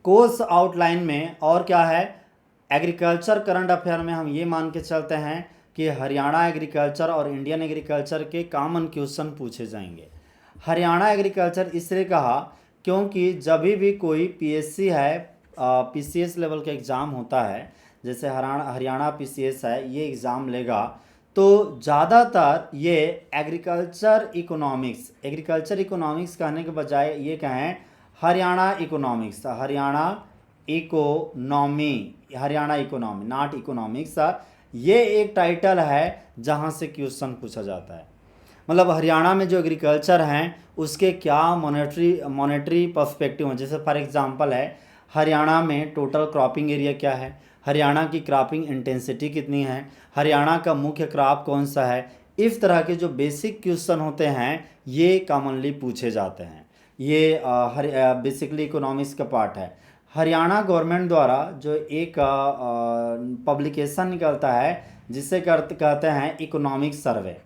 कोर्स आउटलाइन में और क्या है, एग्रीकल्चर करंट अफेयर में हम ये मान के चलते हैं कि हरियाणा एग्रीकल्चर और इंडियन एग्रीकल्चर के कॉमन क्वेश्चन पूछे जाएंगे। हरियाणा एग्रीकल्चर इसलिए कहा क्योंकि जब भी कोई पीएससी है, पीसीएस लेवल का एग्ज़ाम होता है, जैसे हरियाणा पीसीएस है, ये एग्ज़ाम लेगा तो ज़्यादातर ये एग्रीकल्चर इकोनॉमिक्स कहने के बजाय ये कहें Haryana economics, Haryana economy not economics, ये एक टाइटल है जहाँ से क्वेश्चन पूछा जाता है। मतलब हरियाणा में जो एग्रीकल्चर हैं उसके क्या मॉनेटरी पर्सपेक्टिव हैं। जैसे फॉर एग्जांपल है, हरियाणा में टोटल क्रॉपिंग एरिया क्या है, हरियाणा की क्रॉपिंग इंटेंसिटी कितनी है, हरियाणा का मुख्य क्रॉप कौन सा है। इस तरह के जो बेसिक क्वेश्चन होते हैं ये कॉमनली पूछे जाते हैं। ये बेसिकली इकोनॉमिक्स का पार्ट है। हरियाणा गवर्नमेंट द्वारा जो एक पब्लिकेशन निकलता है जिसे कहते हैं इकोनॉमिक सर्वे।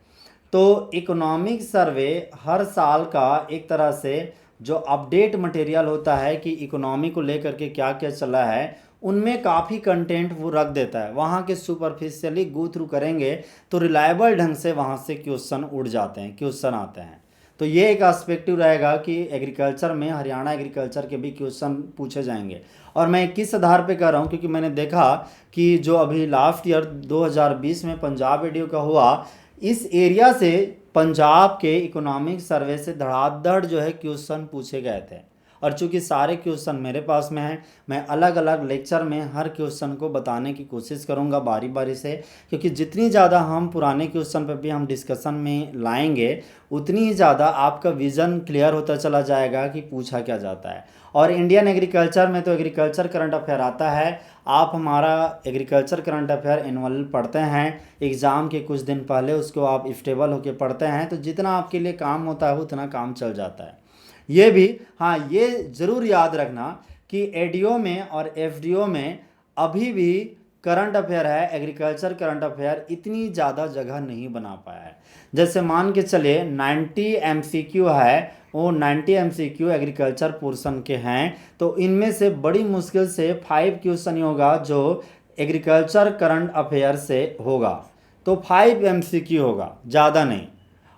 तो इकोनॉमिक सर्वे हर साल का एक तरह से जो अपडेट मटेरियल होता है कि इकोनॉमी को लेकर के क्या क्या चला है, उनमें काफ़ी कंटेंट वो रख देता है। वहाँ के सुपरफिशियली गो थ्रू करेंगे तो रिलायबल ढंग से वहाँ से क्वेश्चन उड़ जाते हैं, क्वेश्चन आते हैं। तो ये एक एस्पेक्टिव रहेगा कि एग्रीकल्चर में हरियाणा एग्रीकल्चर के भी क्वेश्चन पूछे जाएंगे। और मैं किस आधार पे कर रहा हूँ, क्योंकि मैंने देखा कि जो अभी लास्ट ईयर 2020 में पंजाब एडीओ का हुआ, इस एरिया से पंजाब के इकोनॉमिक सर्वे से धड़ाधड़ जो है क्वेश्चन पूछे गए थे। और चूंकि सारे क्वेश्चन मेरे पास में हैं, मैं अलग अलग लेक्चर में हर क्वेश्चन को बताने की कोशिश करूंगा बारी बारी से, क्योंकि जितनी ज़्यादा हम पुराने क्वेश्चन पर भी हम डिस्कशन में लाएंगे उतनी ही ज़्यादा आपका विज़न क्लियर होता चला जाएगा कि पूछा क्या जाता है। और इंडियन एग्रीकल्चर में तो एग्रीकल्चर करंट अफेयर आता है। आप हमारा एग्रीकल्चर करंट अफेयर एनुअल पढ़ते हैं एग्ज़ाम के कुछ दिन पहले, उसको आप स्टेबल होकर पढ़ते हैं तो जितना आपके लिए काम होता है उतना काम चल जाता है। ये भी हाँ, ये ज़रूर याद रखना कि एडीओ में और एफडीओ में अभी भी करंट अफेयर है, एग्रीकल्चर करंट अफेयर इतनी ज़्यादा जगह नहीं बना पाया है। जैसे मान के चले 90 एमसीक्यू है, वो 90 एमसीक्यू एग्रीकल्चर पोर्शन के हैं, तो इनमें से बड़ी मुश्किल से 5 क्वेश्चन ही होगा जो एग्रीकल्चर करंट अफेयर से होगा। तो 5 एमसीक्यू होगा, ज़्यादा नहीं।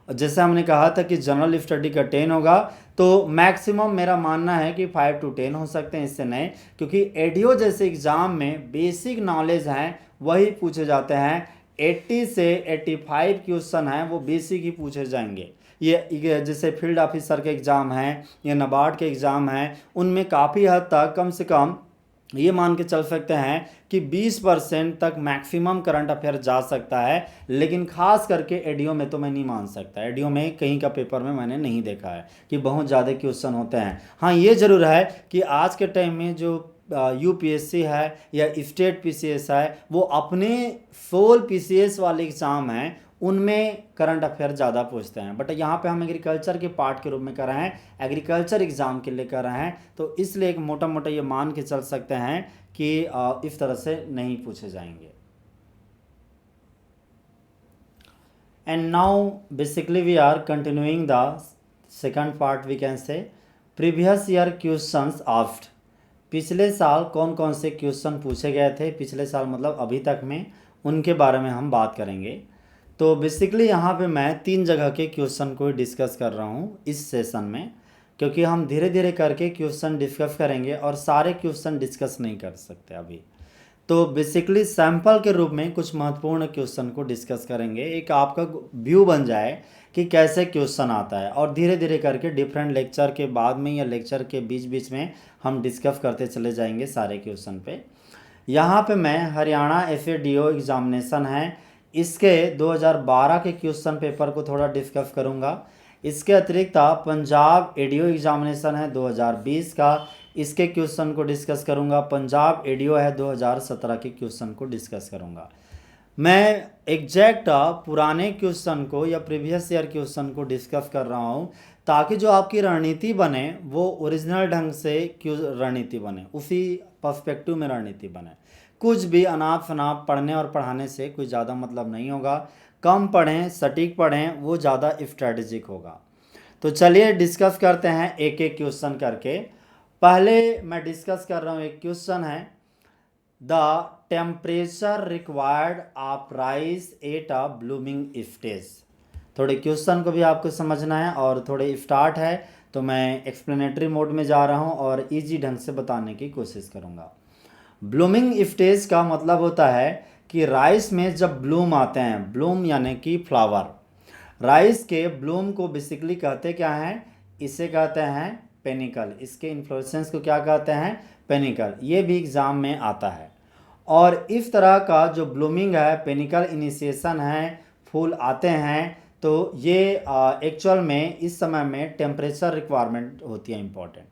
जैसे हमने कहा था कि जनरल स्टडी का 10 होगा, तो मैक्सिमम मेरा मानना है कि 5 to 10 हो सकते हैं, इससे नहीं, क्योंकि एडीओ जैसे एग्ज़ाम में बेसिक नॉलेज हैं वही पूछे जाते हैं। 80 से 85 क्वेश्चन हैं वो बेसिक ही पूछे जाएंगे। ये जैसे फील्ड ऑफिसर के एग्ज़ाम हैं या नाबार्ड के एग्ज़ाम हैं, उनमें काफ़ी हद तक कम से कम ये मान के चल सकते हैं कि 20% तक मैक्सिमम करंट अफेयर जा सकता है। लेकिन खास करके एडीओ में तो मैं नहीं मान सकता, एडीओ में कहीं का पेपर में मैंने नहीं देखा है कि बहुत ज़्यादा क्वेश्चन होते हैं। हाँ, ये ज़रूर है कि आज के टाइम में जो यूपीएससी है या स्टेट पीसीएस है, वो अपने सोल पीसीएस वाले एग्ज़ाम हैं उनमें करंट अफेयर ज़्यादा पूछते हैं। बट यहाँ पे हम एग्रीकल्चर के पार्ट के रूप में कर रहे हैं, एग्रीकल्चर एग्ज़ाम के लिए कर रहे हैं, तो इसलिए एक मोटा मोटा ये मान के चल सकते हैं कि इस तरह से नहीं पूछे जाएंगे। And now basically we are continuing the second part, we can say previous year questions asked. पिछले साल कौन कौन से क्वेश्चन पूछे गए थे, पिछले साल मतलब अभी तक में, उनके बारे में हम बात करेंगे। तो बेसिकली यहाँ पे मैं 3 जगह के क्वेश्चन को डिस्कस कर रहा हूँ इस सेशन में, क्योंकि हम धीरे धीरे करके क्वेश्चन डिस्कस करेंगे और सारे क्वेश्चन डिस्कस नहीं कर सकते अभी। तो बेसिकली सैंपल के रूप में कुछ महत्वपूर्ण क्वेश्चन को डिस्कस करेंगे, एक आपका व्यू बन जाए कि कैसे क्वेश्चन आता है, और धीरे धीरे करके डिफरेंट लेक्चर के बाद में या लेक्चर के बीच बीच में हम डिस्कस करते चले जाएंगे सारे क्वेश्चन पे। यहाँ पे मैं हरियाणा FADO एग्जामिनेशन है, इसके 2012 के क्वेश्चन पेपर को थोड़ा डिस्कस करूँगा। इसके अतिरिक्त पंजाब ADO एग्जामिनेशन है 2020 का, इसके क्वेश्चन को डिस्कस करूंगा। पंजाब ADO है 2017 के क्वेश्चन को डिस्कस करूंगा। मैं एग्जैक्ट पुराने क्वेश्चन को या प्रीवियस ईयर क्वेश्चन को डिस्कस कर रहा हूं, ताकि जो आपकी रणनीति बने वो ओरिजिनल ढंग से रणनीति बने, उसी पर्सपेक्टिव में रणनीति बने। कुछ भी अनाप शनाप पढ़ने और पढ़ाने से कोई ज़्यादा मतलब नहीं होगा। कम पढ़ें, सटीक पढ़ें, वो ज़्यादा स्ट्रेटेजिक होगा। तो चलिए डिस्कस करते हैं एक एक क्वेश्चन करके। पहले मैं डिस्कस कर रहा हूँ, एक क्वेश्चन है, the temperature required of rice at a blooming stage. थोड़े क्वेश्चन को भी आपको समझना है और थोड़े स्टार्ट है, तो मैं एक्सप्लेनेटरी मोड में जा रहा हूँ और इजी ढंग से बताने की कोशिश करूँगा। ब्लूमिंग स्टेज का मतलब होता है कि राइस में जब ब्लूम आते हैं, ब्लूम यानी कि फ्लावर, राइस के ब्लूम को बेसिकली कहते क्या हैं, इसे कहते हैं पेनिकल। इसके इन्फ्लोरेसेंस को क्या कहते हैं, पेनिकल। ये भी एग्जाम में आता है। और इस तरह का जो ब्लूमिंग है, पेनिकल इनिशिएशन है, फूल आते हैं, तो ये एक्चुअल में इस समय में टेम्परेचर रिक्वायरमेंट होती है इम्पोर्टेंट।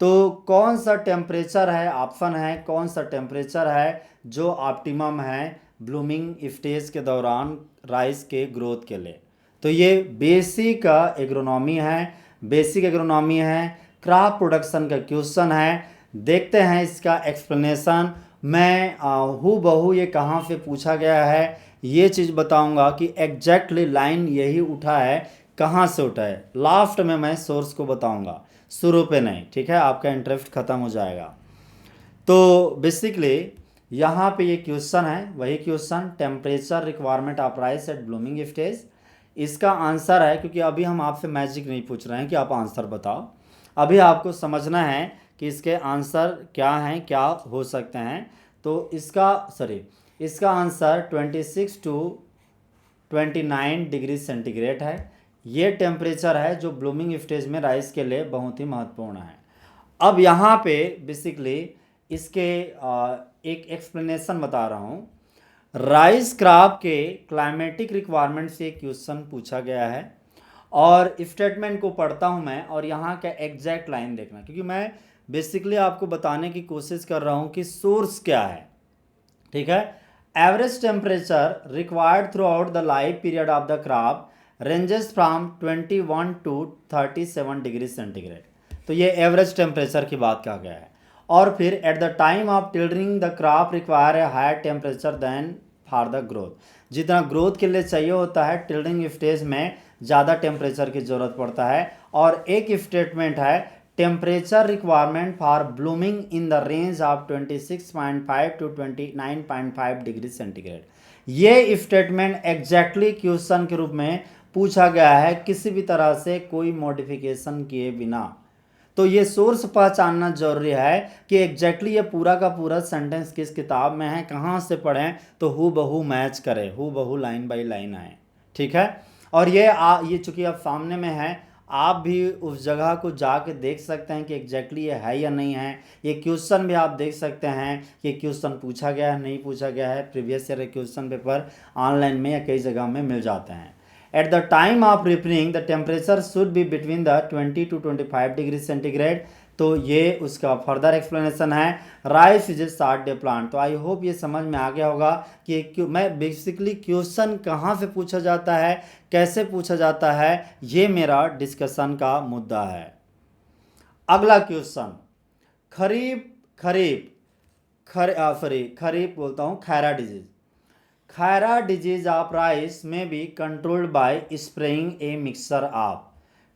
तो कौन सा टेम्परेचर है, ऑप्शन है कौन सा टेम्परेचर है जो ऑप्टिमम है ब्लूमिंग स्टेज के दौरान राइस के ग्रोथ के लिए। तो ये बेसिक एग्रोनॉमी है, बेसिक एग्रोनॉमी है, क्रॉप प्रोडक्शन का क्वेश्चन है। देखते हैं इसका एक्सप्लेनेशन। मैं हूबहू ये कहाँ से पूछा गया है ये चीज़ बताऊंगा कि एग्जैक्टली लाइन यही उठा है, कहाँ से उठा है। लास्ट में मैं सोर्स को बताऊंगा, शुरू पे नहीं, ठीक है, आपका इंटरेस्ट ख़त्म हो जाएगा। तो बेसिकली यहाँ पे ये क्वेश्चन है, वही question, temperature requirement of rice at blooming stage. इसका आंसर है, क्योंकि अभी हम आपसे मैजिक नहीं पूछ रहे हैं कि आप आंसर बताओ, अभी आपको समझना है कि इसके आंसर क्या हैं, क्या हो सकते हैं। तो इसका आंसर 26 to 29 डिग्री सेंटीग्रेड है। ये टेम्परेचर है जो ब्लूमिंग स्टेज में राइस के लिए बहुत ही महत्वपूर्ण है। अब यहाँ पे बेसिकली इसके एक एक्सप्लेनेशन बता रहा हूँ। राइस क्रॉप के क्लाइमेटिक रिक्वायरमेंट से क्वेश्चन पूछा गया है, और स्टेटमेंट को पढ़ता हूँ मैं, और यहाँ का एग्जैक्ट लाइन देखना, क्योंकि मैं बेसिकली आपको बताने की कोशिश कर रहा हूँ कि सोर्स क्या है, ठीक है। Average temperature required through out the life period of the crop ranges from 21 to 37 degree centigrade. तो ये एवरेज टेम्परेचर की बात कहा गया है। और फिर at the time of tillering the crop require a higher temperature than for the growth. जितना ग्रोथ के लिए चाहिए होता है, टिल्डरिंग स्टेज में ज़्यादा टेम्परेचर की ज़रूरत पड़ता है। और एक स्टेटमेंट है, temperature requirement for blooming in the range of 26.5 to 29.5 degree centigrade. ये स्टेटमेंट एग्जैक्टली क्वेश्चन के रूप में पूछा गया है, किसी भी तरह से कोई मॉडिफिकेशन किए बिना। तो ये सोर्स पहचानना जरूरी है कि एग्जैक्टली ये पूरा का पूरा सेंटेंस किस किताब में है, कहाँ से पढ़ें, तो हूबहू मैच करें, हूबहू लाइन बाय लाइन आए, ठीक है। और ये चूंकि अब सामने में है, आप भी उस जगह को जाके देख सकते हैं कि एग्जैक्टली ये है या नहीं है। ये क्वेश्चन भी आप देख सकते हैं कि क्वेश्चन पूछा गया है नहीं पूछा गया है। Previous year question paper online में या कई जगह में मिल जाते हैं। At the time of preparing, the temperature should be between the 20 to 25 degree centigrade. तो ये उसका फर्दर एक्सप्लेनेशन है। Rice is a short day plant. तो आई होप ये समझ में आ गया होगा कि मैं बेसिकली क्वेश्चन कहाँ से पूछा जाता है, कैसे पूछा जाता है, ये मेरा डिस्कशन का मुद्दा है। अगला क्वेश्चन, खरीफ बोलता हूँ, khaira disease. Khaira disease of rice में be controlled by spraying a mixture of.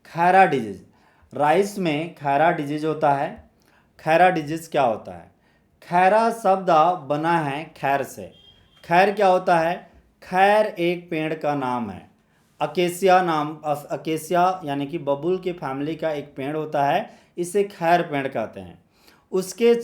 Khaira disease, rice में खैरा डिजीज होता है, खैरा डिजीज क्या होता है। खैरा शब्द बना है खैर से। खैर क्या होता है? खैर एक पेड़ का नाम है। अकेसिया यानी कि बबूल की फैमिली का एक पेड़ होता है, इसे खैर पेड़ कहते हैं। उसके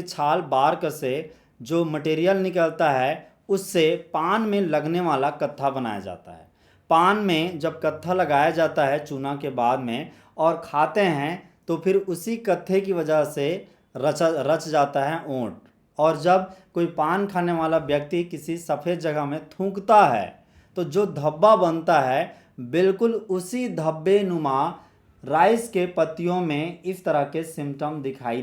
छाल बार्क से जो मटेरियल निकलता है उससे पान में लगने वाला कत्था बनाया जाता है। पान में जब कत्था लगाया जाता है चूना के बाद में और खाते हैं तो फिर उसी कत्थे की वजह से रच जाता है ओंठ। और जब कोई पान खाने वाला व्यक्ति किसी सफ़ेद जगह में थूकता है तो जो धब्बा बनता है बिल्कुल उसी धब्बे नुमा राइस के पत्तियों में इस तरह के सिम्टम दिखाई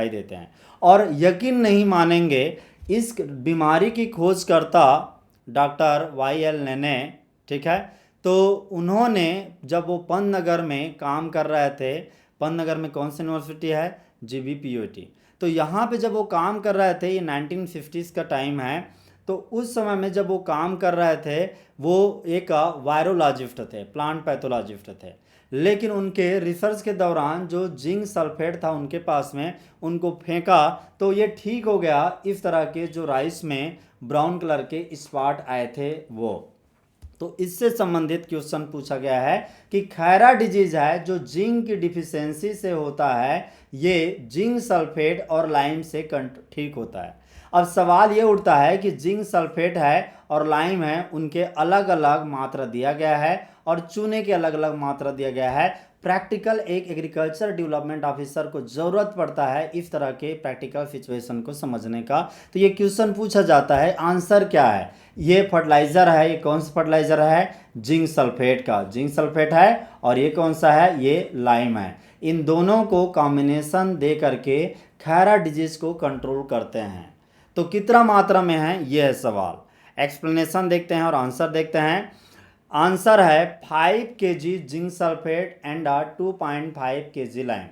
देते हैं। और यकीन नहीं मानेंगे, इस बीमारी की खोजकर्ता डॉक्टर YL नेने, ठीक है, तो उन्होंने जब वो पंतनगर में काम कर रहे थे, पंतनगर में कौन सी यूनिवर्सिटी है? GBPUT। तो यहाँ पे जब वो काम कर रहे थे, ये 1950s का टाइम है, तो उस समय में जब वो काम कर रहे थे वो एक वायरोलॉजिस्ट थे, प्लांट पैथोलॉजिस्ट थे। लेकिन उनके रिसर्च के दौरान जो जिंक सल्फेट था उनके पास में, उनको फेंका तो ये ठीक हो गया। इस तरह के जो राइस में ब्राउन कलर के स्पॉट आए थे वो। तो इससे संबंधित क्वेश्चन पूछा गया है कि खैरा डिजीज है जो जिंक की डिफिशियंसी से होता है, ये जिंक सल्फेट और लाइम से ठीक होता है। अब सवाल ये उठता है कि जिंक सल्फेट है और लाइम है, उनके अलग अलग मात्रा दिया गया है और चूने के अलग अलग मात्रा दिया गया है। प्रैक्टिकल एक एग्रीकल्चर डेवलपमेंट ऑफिसर को ज़रूरत पड़ता है इस तरह के प्रैक्टिकल सिचुएशन को समझने का। तो ये क्वेश्चन पूछा जाता है, आंसर क्या है? ये फर्टिलाइज़र है, ये कौन सा फर्टिलाइज़र है? जिंक सल्फेट का, जिंक सल्फेट है। और ये कौन सा है? ये लाइम है। इन दोनों को कॉम्बिनेशन दे करके खैरा डिजीज को कंट्रोल करते हैं। तो कितना मात्रा में है, ये है सवाल। एक्सप्लेनेशन देखते हैं और आंसर देखते हैं। आंसर है 5 kg zinc sulphate and 2.5 kg lime.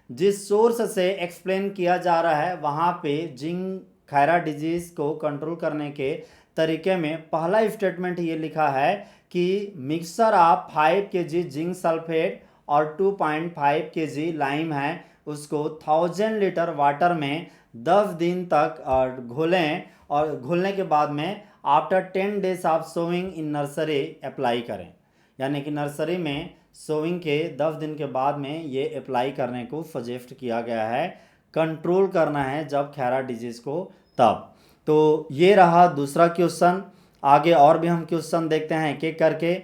जिस सोर्स से एक्सप्लेन किया जा रहा है वहाँ पे जिंक खैरा डिजीज को कंट्रोल करने के तरीके में पहला स्टेटमेंट ये लिखा है कि mixture of 5 kg zinc sulphate और 2.5 kg लाइम है, उसको 1000 लीटर वाटर में 10 दिन तक घोलें और घोलने के बाद में after 10 days of sowing in nursery apply करें। यानी कि नर्सरी में सोइंग के 10 दिन के बाद में ये अप्लाई करने को सजेस्ट किया गया है। कंट्रोल करना है जब खैरा डिजीज़ को तब। तो ये रहा दूसरा क्वेश्चन। आगे और भी हम क्वेश्चन देखते हैं एक एक करके।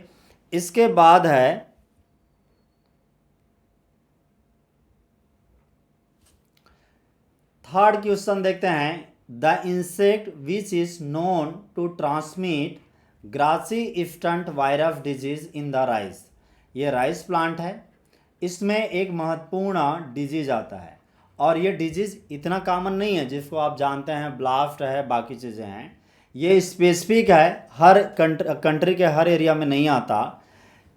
इसके बाद है थर्ड क्वेश्चन देखते हैं। The insect which is known to transmit grassy stunt virus disease in the rice. ये राइस प्लांट है, इसमें एक महत्वपूर्ण डिजीज आता है और ये डिजीज इतना कॉमन नहीं है जिसको आप जानते हैं ब्लास्ट है बाकी चीज़ें हैं। ये स्पेसिफिक है, हर कंट्री के हर एरिया में नहीं आता।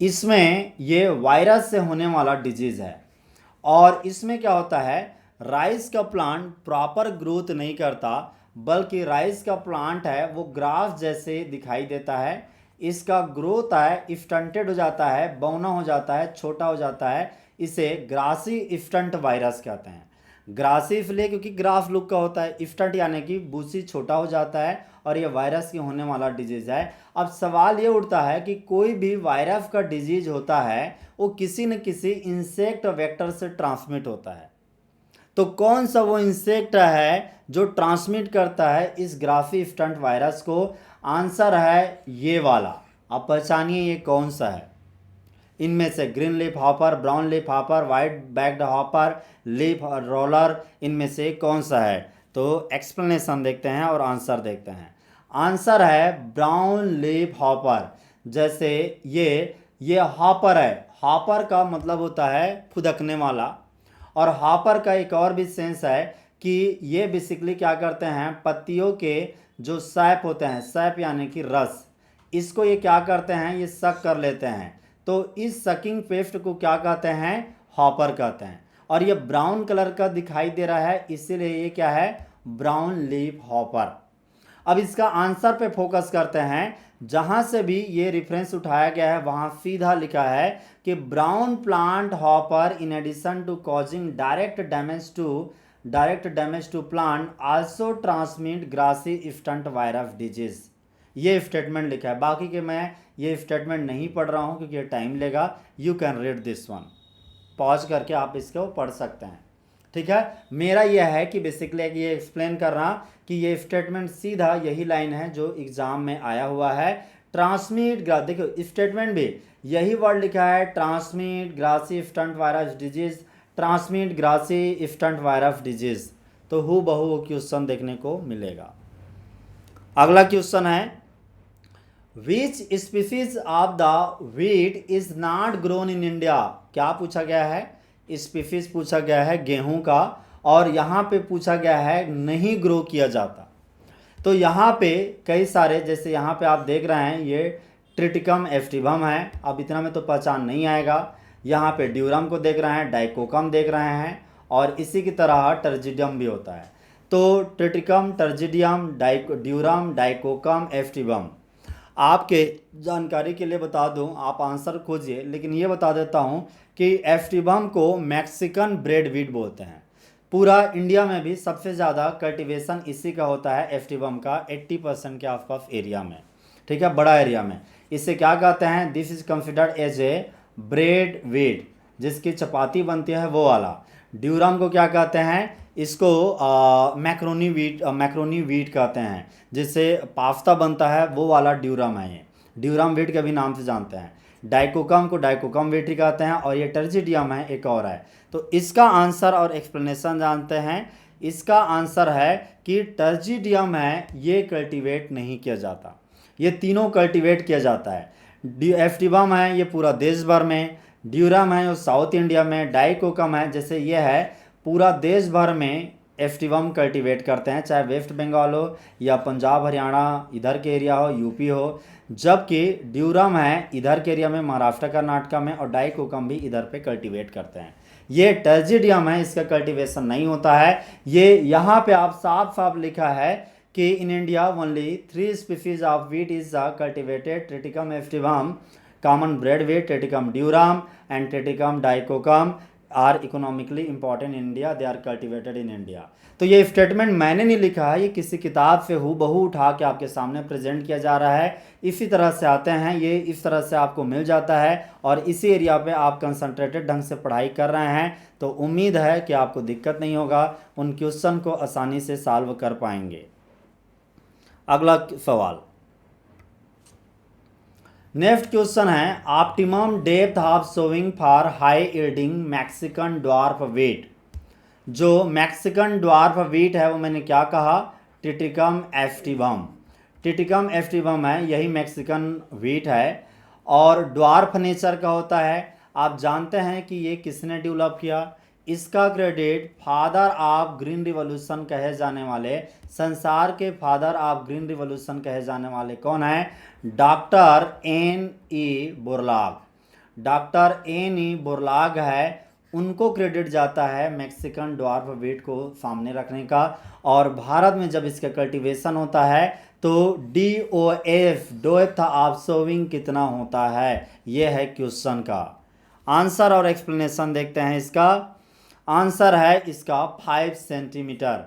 इसमें ये वायरस से होने वाला डिजीज़ है और इसमें क्या होता है, राइस का प्लांट प्रॉपर ग्रोथ नहीं करता, बल्कि राइस का प्लांट है वो ग्रास जैसे दिखाई देता है। इसका ग्रोथ है स्टंटेड हो जाता है, बौना हो जाता है, छोटा हो जाता है। इसे ग्रासी स्टंट वायरस कहते हैं। ग्रासी इसलिए क्योंकि ग्रास लुक का होता है, स्टंट यानी कि बूसी छोटा हो जाता है और ये वायरस की होने वाला डिजीज़ है। अब सवाल ये उठता है कि कोई भी वायरस का डिजीज होता है वो किसी न किसी इंसेक्ट वेक्टर से ट्रांसमिट होता है। तो कौन सा वो इंसेक्ट है जो ट्रांसमिट करता है इस ग्रासी स्टंट वायरस को? आंसर है ये वाला। आप पहचानिए ये कौन सा है। इनमें से green leaf hopper, brown leaf hopper, white backed hopper, leaf roller, इनमें से कौन सा है? तो एक्सप्लेनेशन देखते हैं और आंसर देखते हैं। आंसर है ब्राउन लीफ हॉपर। जैसे ये हॉपर है, हॉपर का मतलब होता है फुदकने वाला। और हॉपर का एक और भी सेंस है कि ये बेसिकली क्या करते हैं, पत्तियों के जो सैप होते हैं, सैप यानी कि रस, इसको ये क्या करते हैं, ये सक कर लेते हैं। तो इस सकिंग पेस्ट को क्या कहते हैं? हॉपर कहते हैं। और ये ब्राउन कलर का दिखाई दे रहा है, इसीलिए ये क्या है? Brown leaf hopper. अब इसका आंसर पे फोकस करते हैं। जहां से भी ये रेफरेंस उठाया गया है वहां सीधा लिखा है कि brown plant hopper in addition to causing direct damage to plant also transmit grassy stunt virus disease. ये स्टेटमेंट लिखा है, बाकी के मैं ये स्टेटमेंट नहीं पढ़ रहा हूं क्योंकि टाइम लेगा। You can read this one, pause करके आप इसको पढ़ सकते हैं। ठीक है, मेरा यह है कि बेसिकली ये एक्सप्लेन कर रहा कि ये स्टेटमेंट सीधा यही लाइन है जो एग्जाम में आया हुआ है। ट्रांसमिट देखो स्टेटमेंट भी यही वर्ड लिखा है, transmit grassy stunt virus disease, transmit grassy stunt virus disease. तो हु बहु क्वेश्चन देखने को मिलेगा। अगला क्वेश्चन है which species of the wheat is not grown in India. क्या पूछा गया है? स्पीसीज पूछा गया है गेहूं का, और यहाँ पे पूछा गया है नहीं ग्रो किया जाता। तो यहाँ पे कई सारे, जैसे यहाँ पे आप देख रहे हैं ये ट्रिटिकम एस्टिवम है, अब इतना में तो पहचान नहीं आएगा। यहाँ पे ड्यूरम को देख रहे हैं, डाइकोकम देख रहे हैं, और इसी की तरह टर्जिडियम भी होता है। तो ट्रिटिकम, टर्जिडियम, ड्यूरम, डाइकोकम, एस्टिवम। आपके जानकारी के लिए बता दूं, आप आंसर खोजिए, लेकिन ये बता देता हूं कि एस्टिवम को मैक्सिकन ब्रेड वीट बोलते हैं। पूरा इंडिया में भी सबसे ज़्यादा कल्टीवेशन इसी का होता है, एस्टिवम का 80% के आसपास एरिया में। ठीक है, बड़ा एरिया में। इसे क्या कहते हैं? This is considered as a bread wheat, जिसकी चपाती बनती है वो वाला। ड्यूरम को क्या कहते हैं? इसको मैक्रोनी वीट कहते हैं, जिससे पास्ता बनता है वो वाला ड्यूरम है। ये ड्यूरम वीट के भी नाम से जानते हैं। डाइकोकम को डाइकोकम वीट ही कहते हैं, और ये टर्जिडियम है, एक और है। तो इसका आंसर और एक्सप्लेनेशन जानते हैं। इसका आंसर है कि टर्जिडियम है, ये कल्टीवेट नहीं किया जाता, ये तीनों कल्टीवेट किया जाता है। एस्टिवम है ये पूरा देश भर में, ड्यूरम है वो साउथ इंडिया में, डाइकोकम है जैसे ये है पूरा देश भर में एस्टिवम कल्टीवेट करते हैं, चाहे वेस्ट बंगाल हो या पंजाब हरियाणा इधर के एरिया हो, यूपी हो। जबकि ड्यूरम है इधर के एरिया में, महाराष्ट्र कर्नाटक में, और डाइकोकम भी इधर पे कल्टीवेट करते हैं। ये टर्जिडियम है, इसका कल्टीवेशन नहीं होता है। ये यहाँ पे आप साफ साफ लिखा है कि in India only 3 species of wheat is cultivated, Triticum aestivum, common bread wheat, Triticum durum and Triticum dicoccum are economically important in India, they are cultivated in India. तो ये स्टेटमेंट मैंने नहीं लिखा है, ये किसी किताब से हूबहू उठा के आपके सामने प्रेजेंट किया जा रहा है। इसी तरह से आते हैं ये, इस तरह से आपको मिल जाता है, और इसी एरिया पे आप कंसंट्रेटेड ढंग से पढ़ाई कर रहे हैं, तो उम्मीद है कि आपको दिक्कत नहीं होगा, उन क्वेश्चन को आसानी से सॉल्व कर पाएंगे। अगला सवाल, नेक्स्ट क्वेश्चन है optimum depth of sowing for high yielding Mexican dwarf wheat. जो मैक्सिकन ड्वार्फ व्हीट है वो मैंने क्या कहा? Triticum aestivum. ट्रिटिकम एस्टिवम है, यही मैक्सिकन व्हीट है, और ड्वार्फ नेचर का होता है। आप जानते हैं कि ये किसने डेवलप किया? इसका credit father of green revolution कहे जाने वाले, संसार के फादर ऑफ ग्रीन रिवॉल्यूशन कहे जाने वाले कौन है? Doctor N.E. Borlaug. Doctor N.E. Borlaug है, उनको क्रेडिट जाता है मैक्सिकन ड्वार्फ व्हीट को सामने रखने का। और भारत में जब इसका कल्टीवेशन होता है तो DOF, डेप्थ ऑफ सोइंग कितना होता है? ये है क्वेश्चन का आंसर, और एक्सप्लेनेशन देखते हैं। इसका आंसर है इसका 5 सेंटीमीटर।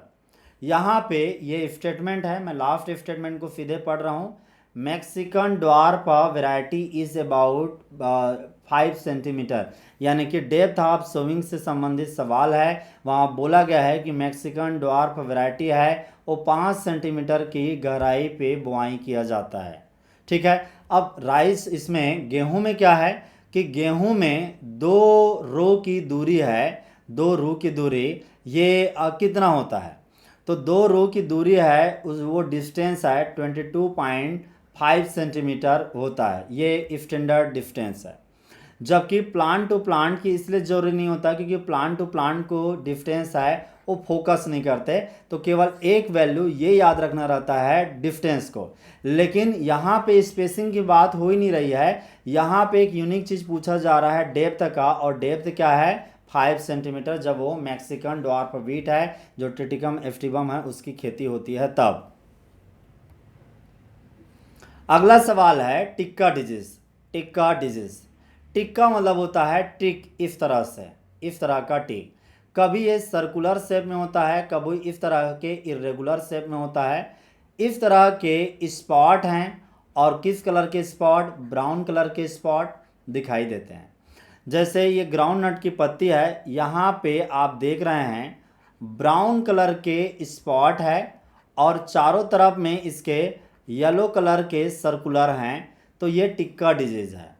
यहाँ पे ये स्टेटमेंट है, मैं लास्ट स्टेटमेंट को सीधे पढ़ रहा हूँ। Mexican dwarf variety is about 5 centimetre, यानी कि डेप्थ ऑफ सोइंग से संबंधित सवाल है। वहाँ बोला गया है कि मैक्सिकन ड्वार्फ वैरायटी है वो 5 सेंटीमीटर की गहराई पे बुआई किया जाता है। ठीक है, अब राइस, इसमें गेहूं में क्या है कि गेहूं में 2 रो की दूरी है, 2 रो की दूरी, ये कितना होता है? तो 2 रो की दूरी है, वो डिस्टेंस है 22.5 सेंटीमीटर होता है, ये स्टैंडर्ड डिस्टेंस है। जबकि प्लांट टू प्लांट की इसलिए जरूरी नहीं होता क्योंकि प्लांट टू प्लांट को डिस्टेंस है वो फोकस नहीं करते, तो केवल एक वैल्यू ये याद रखना रहता है डिस्टेंस को। लेकिन यहाँ पे स्पेसिंग की बात हो ही नहीं रही है, यहाँ पे एक यूनिक चीज़ पूछा जा रहा है डेप्थ का, और डेप्थ क्या है? 5 सेंटीमीटर, जब वो मैक्सिकन ड्वार्फ व्हीट है जो ट्रिटिकम एस्टिवम है उसकी खेती होती है तब। अगला सवाल है टिक्का डिजीज। टिक्का डिजीज, टिक्का मतलब होता है टिक, इस तरह से, इस तरह का टिक। कभी ये सर्कुलर शेप में होता है, कभी इस तरह के इरेगुलर शेप में होता है। इस तरह के स्पॉट हैं, और किस कलर के स्पॉट? ब्राउन कलर के स्पॉट दिखाई देते हैं। जैसे ये ग्राउंड नट की पत्ती है, यहाँ पे आप देख रहे हैं ब्राउन कलर के स्पॉट है, और चारों तरफ में इसके येलो कलर के सर्कुलर हैं। तो ये टिक्का डिजीज़ है।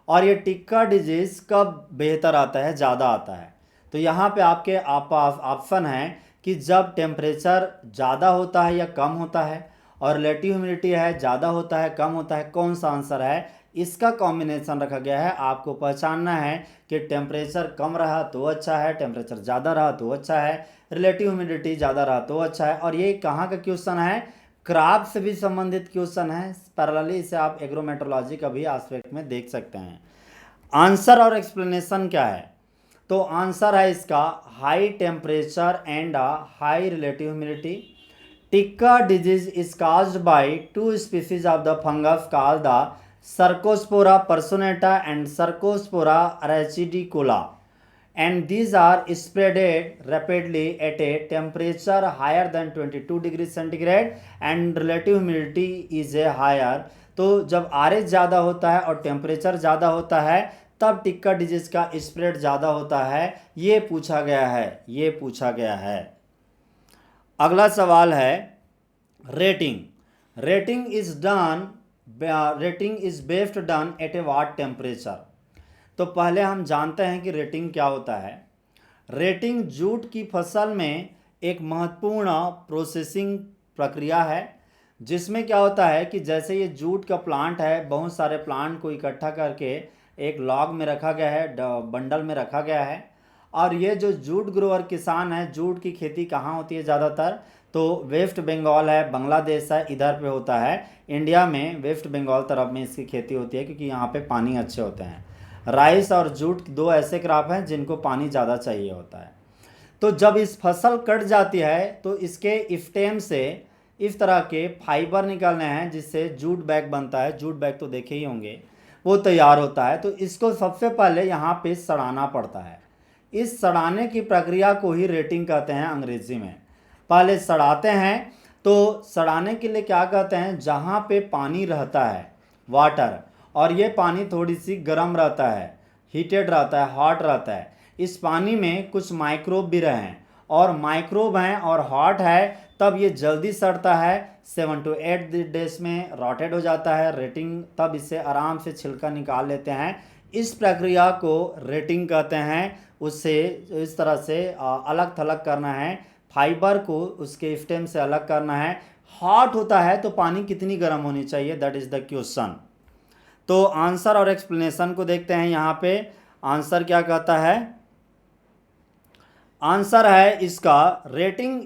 और ये टिक्का डिजीज़ कब बेहतर आता है, ज़्यादा आता है? तो यहाँ पे आपके ऑप्शन है कि जब टेम्परेचर ज़्यादा होता है या कम होता है, और रिलेटिव ह्यूमिडिटी है ज़्यादा होता है कम होता है। कौन सा आंसर है? इसका कॉम्बिनेशन रखा गया है। आपको पहचानना है कि टेम्परेचर कम रहा तो अच्छा है, टेम्परेचर ज़्यादा रहा तो अच्छा है, रिलेटिव ह्यूमिडिटी ज़्यादा रहा तो अच्छा है। और ये कहाँ का क्वेश्चन है? क्रॉप से भी संबंधित क्वेश्चन है। पैरेलली इसे आप एग्रोमेट्रोलॉजी का भी एस्पेक्ट में देख सकते हैं। आंसर और एक्सप्लेनेशन क्या है? तो आंसर है इसका high temperature and high relative humidity. Tikka disease is caused by two species of the fungus called the Cercospora personata and Cercospora arachidicola, and these are spreaded rapidly at a temperature higher than 22 degrees centigrade and relative humidity is a higher। तो जब आरएच ज़्यादा होता है और टेम्परेचर ज़्यादा होता है तब टिक्का डिजीज का स्प्रेड ज़्यादा होता है। ये पूछा गया है, ये पूछा गया है। अगला सवाल है rating. Rating is based done at A what temperature. तो पहले हम जानते हैं कि रेटिंग क्या होता है। रेटिंग जूट की फसल में एक महत्वपूर्ण प्रोसेसिंग प्रक्रिया है, जिसमें क्या होता है कि जैसे ये जूट का प्लांट है, बहुत सारे प्लांट को इकट्ठा करके एक लॉग में रखा गया है, बंडल में रखा गया है। और ये जो जूट ग्रोअर किसान है, जूट की खेती कहाँ होती है ज़्यादातर? तो वेस्ट बंगाल है, बांग्लादेश है, इधर पे होता है। इंडिया में वेस्ट बंगाल तरफ में इसकी खेती होती है, क्योंकि यहाँ पे पानी अच्छे होते हैं। राइस और जूट दो ऐसे क्रॉप हैं जिनको पानी ज़्यादा चाहिए होता है। तो जब इस फसल कट जाती है तो इसके स्टेम से इस तरह के फाइबर निकलने हैं, जिससे जूट बैग बनता है। जूट बैग तो देखे ही होंगे, वो तैयार होता है। तो इसको सबसे पहले यहाँ पे सड़ाना पड़ता है। इस सड़ाने की प्रक्रिया को ही रेटिंग कहते हैं अंग्रेजी में। पहले सड़ाते हैं, तो सड़ाने के लिए क्या कहते हैं? जहाँ पे पानी रहता है, वाटर, और ये पानी थोड़ी सी गर्म रहता है, हीटेड रहता है, हॉट रहता है। इस पानी में कुछ माइक्रोब भी रहें, और माइक्रोब हैं और हॉट है, तब ये जल्दी सड़ता है। 7 to 8 डेज में रॉटेड हो जाता है। रेटिंग, तब इसे आराम से छिलका निकाल लेते हैं। इस प्रक्रिया को रेटिंग कहते हैं। उससे इस तरह से अलग थलग करना है, फाइबर को उसके स्टेम से अलग करना है। हॉट होता है तो पानी कितनी गर्म होनी चाहिए, दैट इज़ द क्वेश्चन। तो आंसर और एक्सप्लेनेशन को देखते हैं। यहाँ पे आंसर क्या कहता है? आंसर है इसका retting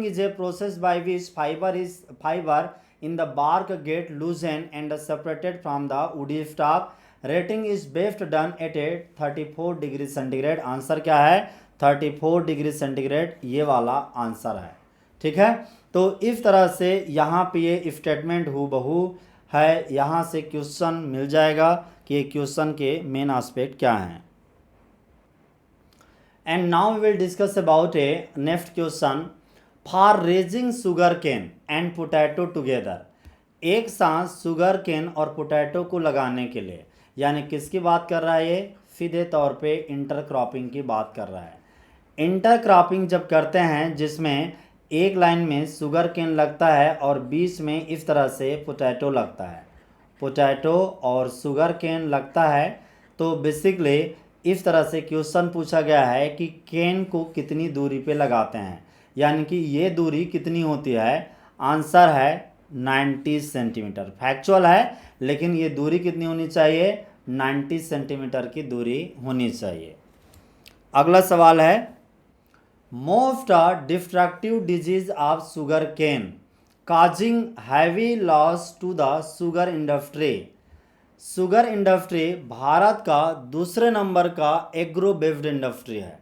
is a process by which fibre in the bark get loosen and separated from the woody stalk. Retting is best done at a 34 degree centigrade. Answer क्या है? 34 डिग्री सेंटीग्रेड, ये वाला आंसर है। ठीक है, तो इस तरह से यहाँ पे ये स्टेटमेंट हूबहू है। यहाँ से क्वेश्चन मिल जाएगा कि ये क्वेश्चन के मेन एस्पेक्ट क्या हैं। And now we will discuss about a next question for raising sugarcane and potato together। एक साथ सुगर केन और पोटैटो को लगाने के लिए, यानी किसकी बात कर रहा है ये? सीधे तौर पे इंटरक्रॉपिंग की बात कर रहा है। इंटरक्रॉपिंग जब करते हैं, जिसमें एक लाइन में सुगर केन लगता है और बीच में इस तरह से पोटैटो लगता है, पोटैटो और सुगर केन लगता है, तो बेसिकली इस तरह से क्वेश्चन पूछा गया है कि केन को कितनी दूरी पे लगाते हैं, यानी कि ये दूरी कितनी होती है। आंसर है 90 सेंटीमीटर। फैक्चुअल है, लेकिन ये दूरी कितनी होनी चाहिए? 90 सेंटीमीटर की दूरी होनी चाहिए। अगला सवाल है most destructive disease of sugarcane causing heavy loss to the sugar industry. Sugar industry Bharat का दूसरे नंबर का एग्रो बेस्ड इंडस्ट्री है।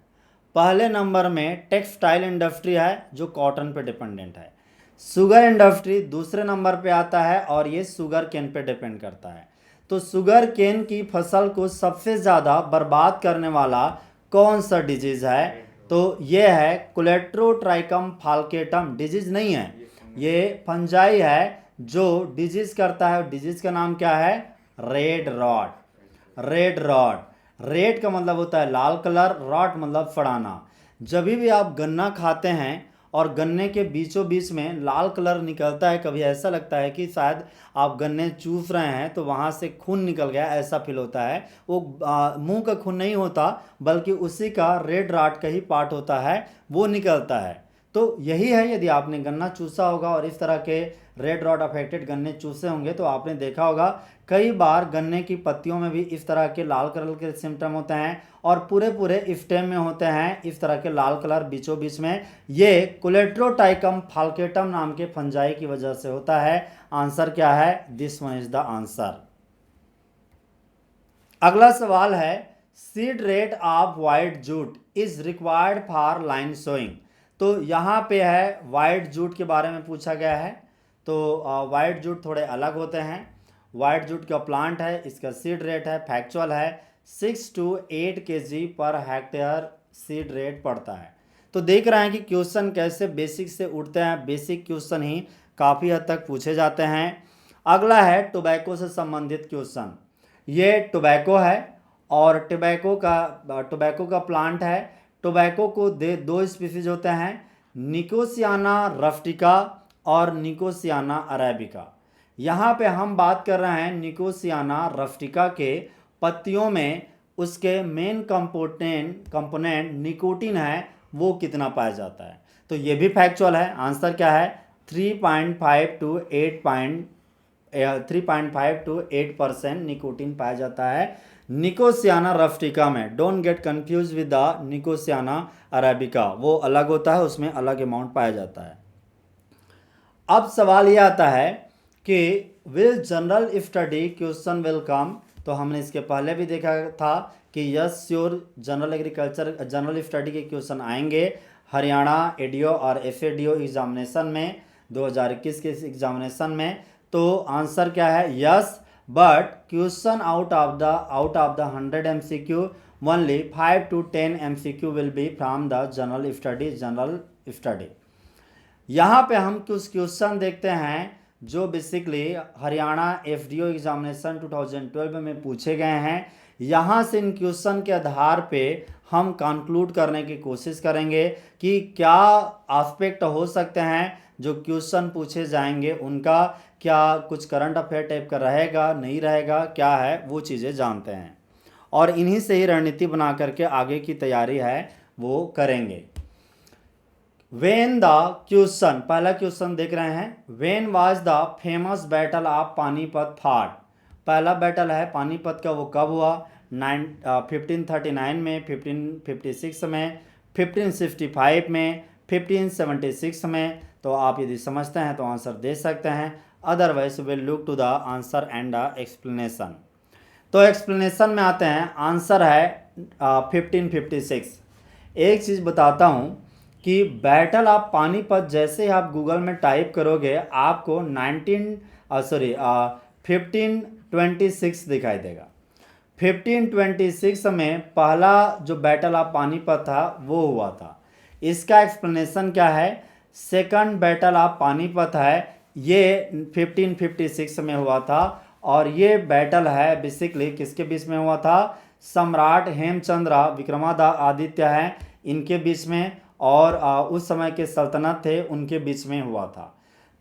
पहले नंबर में टेक्सटाइल इंडस्ट्री है, जो कॉटन पे डिपेंडेंट है। शुगर इंडस्ट्री दूसरे नंबर पे आता है और ये शुगर केन पे डिपेंड करता है। तो शुगर केन की फसल को सबसे ज़्यादा बर्बाद करने वाला कौन सा डिजीज़ है? तो ये है कोलेट्रोट्राइकम फाल्केटम। डिजीज़ नहीं है, ये फंजाई है जो डिजीज़ करता है। डिजीज़ का नाम क्या है? Red rot. Red rot, red का मतलब होता है लाल कलर, रॉट मतलब फड़ाना। जब भी आप गन्ना खाते हैं और गन्ने के बीचों बीच में लाल कलर निकलता है, कभी ऐसा लगता है कि शायद आप गन्ने चूस रहे हैं तो वहाँ से खून निकल गया, ऐसा फील होता है। वो मुंह का खून नहीं होता, बल्कि उसी का रेड रॉट का ही पार्ट होता है, वो निकलता है। तो यही है, यदि आपने गन्ना चूसा होगा और इस तरह के रेड रॉट अफेक्टेड गन्ने चूसे होंगे तो आपने देखा होगा कई बार गन्ने की पत्तियों में भी इस तरह के लाल कलर के सिम्टम होते हैं और पूरे पूरे स्टेम में होते हैं इस तरह के लाल कलर बीचों बीच में। ये कोलेट्रोट्राइकम फाल्केटम नाम के फंजाई की वजह से होता है। आंसर क्या है? This one is the answer. अगला सवाल है, seed rate of white jute is required for line sowing. तो यहाँ पे है वाइट जूट के बारे में पूछा गया है। तो वाइट जूट थोड़े अलग होते हैं। वाइट जूट का प्लांट है, इसका सीड रेट है, फैक्चुअल है, 6 to 8 kg per hectare seed rate पड़ता है। तो देख रहे हैं कि क्वेश्चन कैसे बेसिक से उठते हैं, बेसिक क्वेश्चन ही काफ़ी हद तक पूछे जाते हैं। अगला है टोबैको से संबंधित क्वेश्चन। ये टोबैको है और टोबैको का प्लांट है। टोबैको को दो स्पीसीज होते हैं, निकोसियाना रफ्टिका और निकोसियाना अरेबिका। यहाँ पे हम बात कर रहे हैं निकोसियाना रफ्टिका के पत्तियों में उसके मेन कंपोनेंट निकोटीन है, वो कितना पाया जाता है? तो ये भी फैक्चुअल है। आंसर क्या है? 3.5 to 8% निकोटीन पाया जाता है निकोसियाना रफ्टिका में। Don't get confuse with the निकोसियाना arabica, वो अलग होता है, उसमें अलग अमाउंट पाया जाता है। अब सवाल ये आता है कि will general study question will come. तो हमने इसके पहले भी देखा था कि यस श्योर जनरल स्टडी के क्वेश्चन आएंगे हरियाणा एडीओ और एफएडीओ एग्जामिनेशन में, 2021 के एग्जामिनेशन में। तो आंसर क्या है? Yes, but question out of the 100 MCQ only 5 to 10 MCQ will be from the general study. यहाँ पे हम कुछ क्वेश्चन देखते हैं जो बेसिकली हरियाणा एफडीओ एग्जामिनेशन 2012 में पूछे गए हैं। यहाँ से इन क्वेश्चन के आधार पे हम कंक्लूड करने की कोशिश करेंगे कि क्या एस्पेक्ट हो सकते हैं जो क्वेश्चन पूछे जाएंगे उनका, क्या कुछ करंट अफेयर टाइप का रहेगा, नहीं रहेगा, क्या है, वो चीज़ें जानते हैं और इन्हीं से ही रणनीति बना करके आगे की तैयारी है वो करेंगे। वेन द क्वेश्चन, पहला क्वेश्चन देख रहे हैं, when was the famous battle of Panipat फाट। पहला बैटल है पानीपत का, वो कब हुआ? 1539 में, 1556 में, 1565 में, 1576 में। तो आप यदि समझते हैं तो आंसर दे सकते हैं, otherwise will look to the answer and the explanation. तो एक्सप्लेनेशन में आते हैं, आंसर है 1556। एक चीज़ बताता हूँ कि बैटल ऑफ पानीपत जैसे ही आप गूगल में टाइप करोगे आपको 1526 दिखाई देगा। 1526 में पहला जो बैटल ऑफ पानीपत था वो हुआ था। इसका एक्सप्लेनेशन क्या है? सेकंड बैटल ऑफ पानीपत है, ये 1556 में हुआ था और ये बैटल है बेसिकली किसके बीच में हुआ था? सम्राट हेमचंद्र विक्रमादित्य हैं इनके बीच में और उस समय के सल्तनत थे उनके बीच में हुआ था।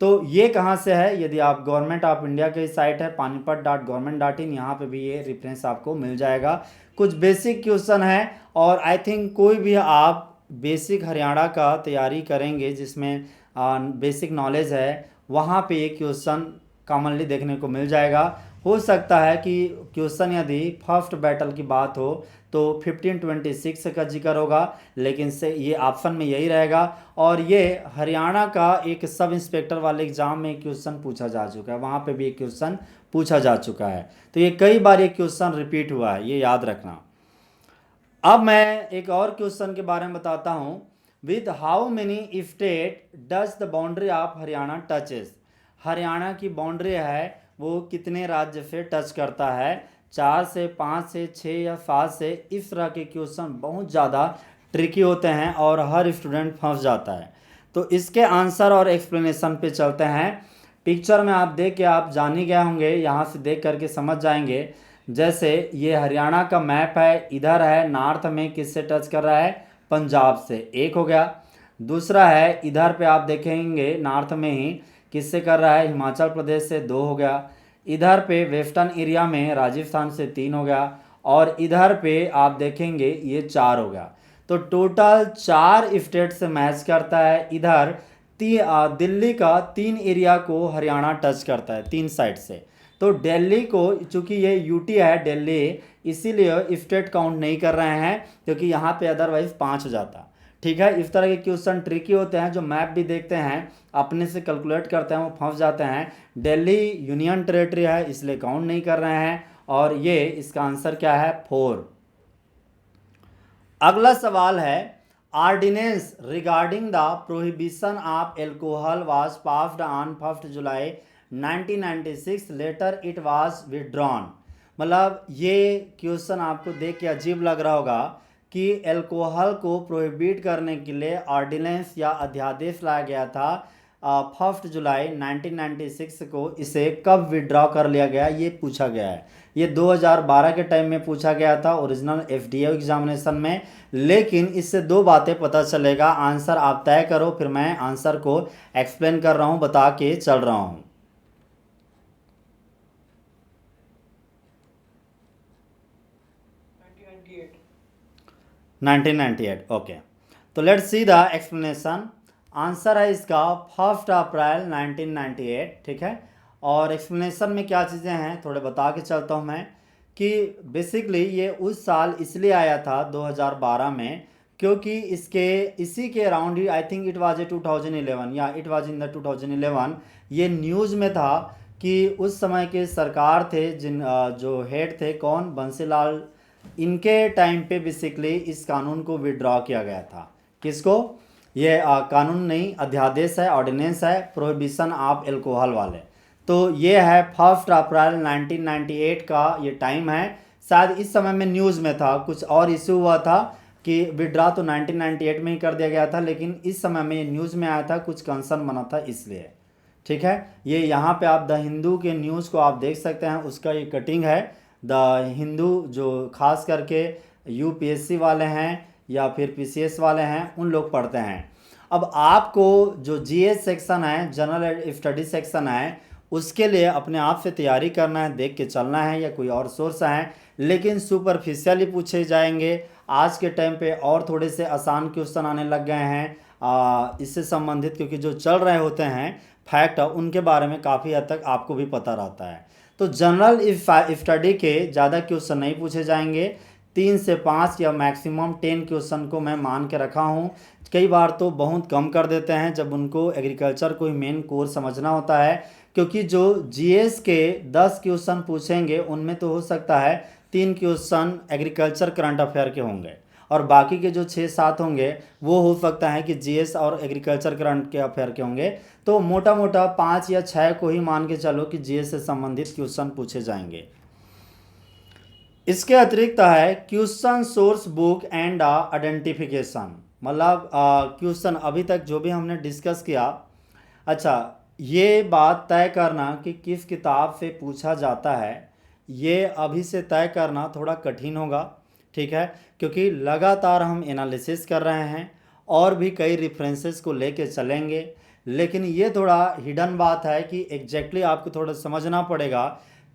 तो ये कहाँ से है? यदि आप गवर्नमेंट ऑफ इंडिया की साइट है panipat.government.in, यहाँ पे भी ये रेफरेंस आपको मिल जाएगा। कुछ बेसिक क्वेश्चन है और आई थिंक कोई भी आप बेसिक हरियाणा का तैयारी करेंगे जिसमें बेसिक नॉलेज है, वहाँ पे ये क्वेश्चन कॉमनली देखने को मिल जाएगा। हो सकता है कि क्वेश्चन यदि फर्स्ट बैटल की बात हो तो 1526 का जिक्र होगा, लेकिन से ये ऑप्शन में यही रहेगा। और ये हरियाणा का एक सब इंस्पेक्टर वाले एग्जाम में क्वेश्चन पूछा जा चुका है, वहाँ पे भी एक क्वेश्चन पूछा जा चुका है। तो ये कई बार ये क्वेश्चन रिपीट हुआ है, ये याद रखना। अब मैं एक और क्वेश्चन के बारे में बताता हूँ। With how many state does the boundary of Haryana touches. Haryana की बाउंड्री है वो कितने राज्य से टच करता है, 4 से 5 से 6 या 7 से। इस तरह के क्वेश्चन बहुत ज़्यादा ट्रिकी होते हैं और हर स्टूडेंट फंस जाता है। तो इसके आंसर और एक्सप्लेनेशन पे चलते हैं। पिक्चर में आप देख के आप जान ही गए होंगे, यहाँ से देख करके समझ जाएंगे। जैसे ये हरियाणा का मैप है, इधर है नॉर्थ में किससे टच कर रहा है, पंजाब से, एक हो गया। दूसरा है इधर पे आप देखेंगे नॉर्थ में ही किससे कर रहा है, हिमाचल प्रदेश से, 2 हो गया। इधर पे वेस्टर्न एरिया में राजस्थान से 3 हो गया। और इधर पे आप देखेंगे ये 4 हो गया। तो टोटल 4 स्टेट से मैच करता है। इधर दिल्ली का 3 एरिया को हरियाणा टच करता है 3 साइड से। तो दिल्ली को, चूंकि ये यूटी है दिल्ली, इसीलिए स्टेट काउंट नहीं कर रहे हैं, क्योंकि यहाँ पे अदरवाइज 5 हो जाता। ठीक है, इस तरह के क्वेश्चन ट्रिकी होते हैं। जो मैप भी देखते हैं अपने से कैलकुलेट करते हैं वो फंस जाते हैं। दिल्ली यूनियन टेरेटरी है इसलिए काउंट नहीं कर रहे हैं। और ये इसका आंसर क्या है, 4। अगला सवाल है, ordinance regarding the prohibition of alcohol was passed on 1 July 1996, later it was withdrawn. मतलब ये क्वेश्चन आपको देख के अजीब लग रहा होगा कि एल्कोहल को प्रोहिबिट करने के लिए ऑर्डिनेंस या अध्यादेश लाया गया था 1 जुलाई 1996 को। इसे कब विड्रॉ कर लिया गया ये पूछा गया है। ये 2012 के टाइम में पूछा गया था ओरिजिनल एफडीए एग्जामिनेशन में। लेकिन इससे 2 बातें पता चलेगा, आंसर आप तय करो, फिर मैं आंसर को एक्सप्लेन कर रहा हूँ, बता के चल रहा हूँ। 1998, ओके। तो let's see the explanation. Answer है इसका 1 अप्रैल 1998, ठीक है। और एक्सप्लेनेशन में क्या चीज़ें हैं थोड़े बता के चलता हूँ मैं, कि बेसिकली ये उस साल इसलिए आया था 2012 में, क्योंकि इसी के around he, I think it was a 2011 या इट वाज इन द 2011, ये न्यूज़ में था कि उस समय के सरकार थे जिन जो हेड थे, कौन, बंसीलाल, इनके टाइम पे बेसिकली इस कानून को विड्रॉ किया गया था। किसको, ये कानून नहीं, अध्यादेश है, ऑर्डिनेंस है, प्रोहिबिशन ऑफ एल्कोहल वाले। तो ये है 1 अप्रैल 1998 का ये टाइम है। शायद इस समय में न्यूज़ में था, कुछ और इशू हुआ था कि विड्रॉ तो 1998 में ही कर दिया गया था, लेकिन इस समय में ये न्यूज़ में आया था, कुछ कंसर्न बना था इसलिए। ठीक है, ये यहाँ पे आप द हिंदू के न्यूज़ को आप देख सकते हैं, उसका ये कटिंग है। द हिंदू जो खास करके यूपीएससी वाले हैं या फिर पीसीएस वाले हैं उन लोग पढ़ते हैं। अब आपको जो जीएस सेक्शन है, जनरल स्टडी सेक्शन है, उसके लिए अपने आप से तैयारी करना है, देख के चलना है, या कोई और सोर्स है, लेकिन सुपरफिशियली पूछे जाएंगे। आज के टाइम पे और थोड़े से आसान क्वेश्चन आने लग गए हैं इससे संबंधित, क्योंकि जो चल रहे होते हैं फैक्ट उनके बारे में काफ़ी हद तक आपको भी पता रहता है। तो जनरल स्टडी के ज़्यादा क्वेश्चन नहीं पूछे जाएंगे, 3 से 5 या मैक्सिमम 10 क्वेश्चन को मैं मान के रखा हूँ। कई बार तो बहुत कम कर देते हैं जब उनको एग्रीकल्चर कोई मेन कोर समझना होता है, क्योंकि जो जीएस के 10 क्वेश्चन पूछेंगे उनमें तो हो सकता है 3 क्वेश्चन एग्रीकल्चर करंट अफेयर के होंगे, और बाकी के जो 6-7 होंगे वो हो सकता है कि जीएस और एग्रीकल्चर करंट के अफेयर के होंगे। तो मोटा मोटा 5 या 6 को ही मान के चलो कि जीएस से संबंधित क्वेश्चन पूछे जाएंगे। इसके अतिरिक्त है question source book and identification. मतलब क्वेश्चन अभी तक जो भी हमने डिस्कस किया, अच्छा ये बात तय करना कि किस किताब से पूछा जाता है, ये अभी से तय करना थोड़ा कठिन होगा। ठीक है, क्योंकि लगातार हम एनालिसिस कर रहे हैं और भी कई रेफरेंसेस को लेके चलेंगे, लेकिन ये थोड़ा हिडन बात है कि एग्जैक्टली आपको थोड़ा समझना पड़ेगा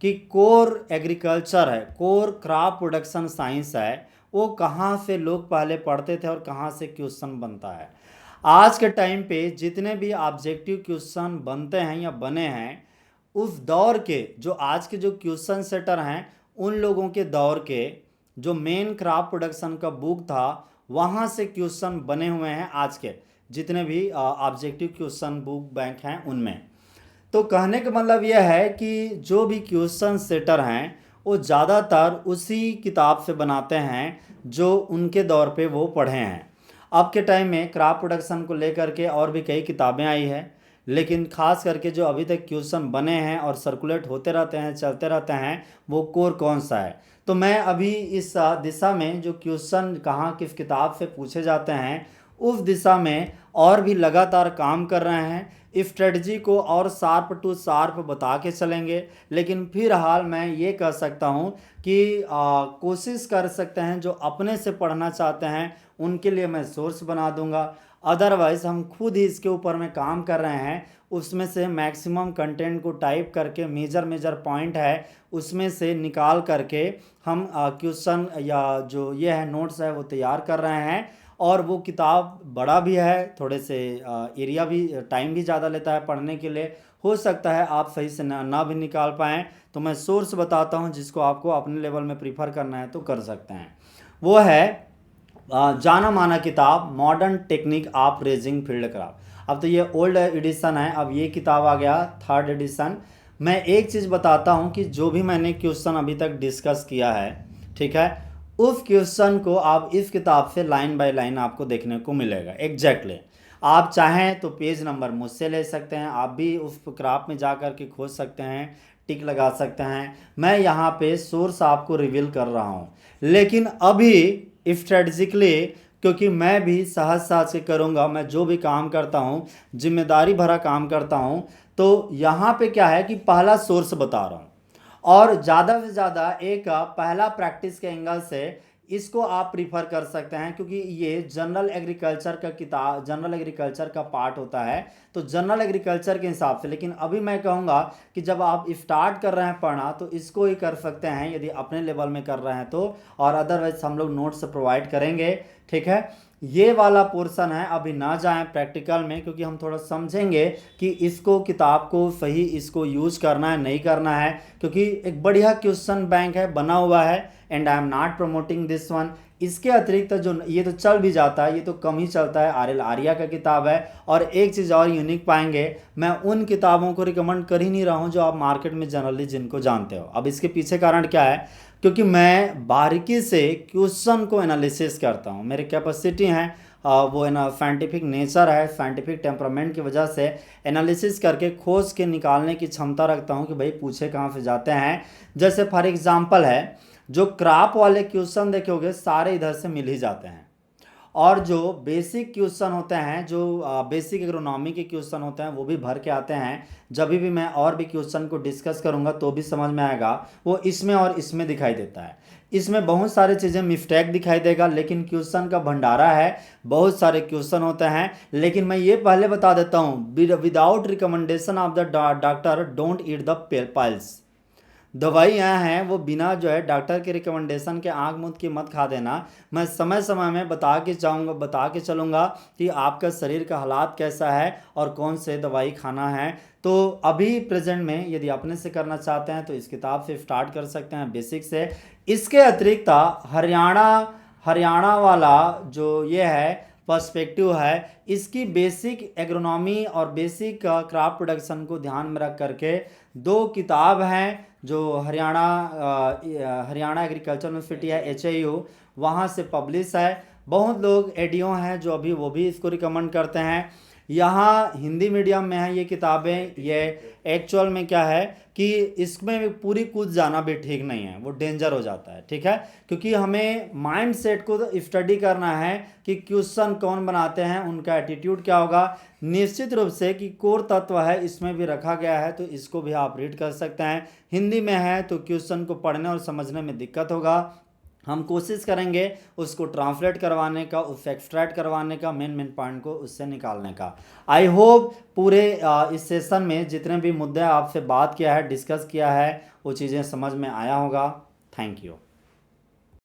कि कोर एग्रीकल्चर है, कोर क्रॉप प्रोडक्शन साइंस है, वो कहाँ से लोग पहले पढ़ते थे और कहाँ से क्वेश्चन बनता है। आज के टाइम पे जितने भी ऑब्जेक्टिव क्वेश्चन बनते हैं या बने हैं, उस दौर के जो आज के जो क्वेश्चन सेटर हैं उन लोगों के दौर के जो मेन क्रॉप प्रोडक्शन का बुक था वहाँ से क्वेश्चन बने हुए हैं आज के जितने भी ऑब्जेक्टिव क्वेश्चन बुक बैंक हैं उनमें। तो कहने का मतलब यह है कि जो भी क्वेश्चन सेटर हैं वो ज़्यादातर उसी किताब से बनाते हैं जो उनके दौर पे वो पढ़े हैं। अब के टाइम में क्रॉप प्रोडक्शन को लेकर के और भी कई किताबें आई है, लेकिन खास करके जो अभी तक क्वेश्चन बने हैं और सर्कुलेट होते रहते हैं, चलते रहते हैं, वो कोर कौन सा है। तो मैं अभी इस दिशा में जो क्वेश्चन कहाँ किस किताब से पूछे जाते हैं उस दिशा में और भी लगातार काम कर रहे हैं। इस स्ट्रेटजी को और शार्प टू शार्प बता के चलेंगे, लेकिन फिलहाल मैं ये कह सकता हूँ कि कोशिश कर सकते हैं जो अपने से पढ़ना चाहते हैं उनके लिए मैं सोर्स बना दूंगा। अदरवाइज़ हम खुद ही इसके ऊपर में काम कर रहे हैं, उसमें से मैक्सिमम कंटेंट को टाइप करके मेजर पॉइंट है उसमें से निकाल करके हम क्वेश्चन या जो ये है नोट्स है वो तैयार कर रहे हैं। और वो किताब बड़ा भी है, थोड़े से एरिया भी, टाइम भी ज़्यादा लेता है पढ़ने के लिए। हो सकता है आप सही से ना भी निकाल पाएँ, तो मैं सोर्स बताता हूँ जिसको आपको अपने लेवल में प्रीफर करना है तो कर सकते हैं। वो है जाना माना किताब modern technique of raising field crop. अब तो ये ओल्ड एडिशन है, अब ये किताब आ गया 3rd एडिशन। मैं एक चीज़ बताता हूँ कि जो भी मैंने क्वेश्चन अभी तक डिस्कस किया है, ठीक है, उस क्वेश्चन को आप इस किताब से लाइन बाय लाइन आपको देखने को मिलेगा एग्जैक्टली। आप चाहें तो पेज नंबर मुझसे ले सकते हैं, आप भी उस क्राफ्ट में जा कर के खोज सकते हैं, टिक लगा सकते हैं। मैं यहाँ पे सोर्स आपको रिवील कर रहा हूँ, लेकिन अभी स्ट्रेटजिकली, क्योंकि मैं भी सहज सहज से करूँगा, मैं जो भी काम करता हूँ जिम्मेदारी भरा काम करता हूँ, तो यहाँ पे क्या है कि पहला सोर्स बता रहा हूँ और ज़्यादा से ज़्यादा एक पहला प्रैक्टिस के एंगल से इसको आप प्रीफर कर सकते हैं, क्योंकि ये जनरल एग्रीकल्चर का किताब, जनरल एग्रीकल्चर का पार्ट होता है, तो जनरल एग्रीकल्चर के हिसाब से। लेकिन अभी मैं कहूँगा कि जब आप स्टार्ट कर रहे हैं पढ़ना तो इसको ही कर सकते हैं यदि अपने लेवल में कर रहे हैं तो, और अदरवाइज हम लोग नोट्स प्रोवाइड करेंगे, ठीक है। ये वाला पोर्शन है, अभी ना जाएं प्रैक्टिकल में, क्योंकि हम थोड़ा समझेंगे कि इसको किताब को सही इसको यूज़ करना है नहीं करना है, क्योंकि एक बढ़िया क्वेश्चन बैंक है बना हुआ है and I am not promoting this one. इसके अतिरिक्त जो ये तो चल भी जाता है, ये तो कम ही चलता है, RL आर्या का किताब है। और एक चीज़ और यूनिक पाएंगे, मैं उन किताबों को रिकमेंड कर ही नहीं रहा हूँ जो आप मार्केट में जनरली जिनको जानते हो। अब इसके पीछे कारण क्या है, क्योंकि मैं बारीकी से क्वेश्चन को एनालिसिस करता हूँ, मेरी कैपेसिटी है वो है ना, साइंटिफिक नेचर है, साइंटिफिक टेम्परामेंट की वजह से एनालिसिस करके खोज के निकालने की क्षमता रखता हूँ कि भाई पूछे कहाँ से जाते हैं। जैसे फॉर एग्जांपल है, जो क्रॉप वाले क्वेश्चन देखोगे सारे इधर से मिल ही जाते हैं, और जो बेसिक क्वेश्चन होते हैं, जो बेसिक एग्रोनॉमी के क्वेश्चन होते हैं, वो भी भर के आते हैं। जब भी मैं और भी क्वेश्चन को डिस्कस करूंगा तो भी समझ में आएगा, वो इसमें और इसमें दिखाई देता है। इसमें बहुत सारी चीज़ें मिस्टेक दिखाई देगा, लेकिन क्वेश्चन का भंडारा है, बहुत सारे क्वेश्चन होते हैं। लेकिन मैं ये पहले बता देता हूँ, without recommendation of the doctor don't eat the piles. दवाइयाँ हैं वो बिना जो है डॉक्टर के रिकमेंडेशन के आँख मूंद के मत खा देना। मैं समय समय में बता के चलूँगा कि आपका शरीर का हालात कैसा है और कौन से दवाई खाना है। तो अभी प्रेजेंट में यदि अपने से करना चाहते हैं तो इस किताब से स्टार्ट कर सकते हैं, बेसिक से। इसके अतिरिक्त हरियाणा वाला जो ये है पर्सपेक्टिव है, इसकी बेसिक एग्रोनॉमी और बेसिक क्रॉप प्रोडक्शन को ध्यान में रख करके 2 किताब हैं जो हरियाणा एग्रीकल्चर यूनिवर्सिटी है HAU, वहाँ से पब्लिश है। बहुत लोग एडियो हैं जो अभी वो भी इसको रिकमेंड करते हैं। यहाँ हिंदी मीडियम में है ये किताबें। ये एक्चुअल में क्या है कि इसमें भी पूरी कूद जाना भी ठीक नहीं है, वो डेंजर हो जाता है, ठीक है। क्योंकि हमें माइंड सेट को स्टडी करना है कि क्वेश्चन कौन बनाते हैं, उनका एटीट्यूड क्या होगा। निश्चित रूप से कि कोर तत्व है इसमें भी रखा गया है, तो इसको भी आप रीड कर सकते हैं। हिंदी में है तो क्वेश्चन को पढ़ने और समझने में दिक्कत होगा, हम कोशिश करेंगे उसको ट्रांसलेट करवाने का, उससे एक्सट्रैक्ट करवाने का, मेन पॉइंट को उससे निकालने का। आई होप पूरे इस सेशन में जितने भी मुद्दे आपसे बात किया है, डिस्कस किया है, वो चीज़ें समझ में आया होगा। Thank you.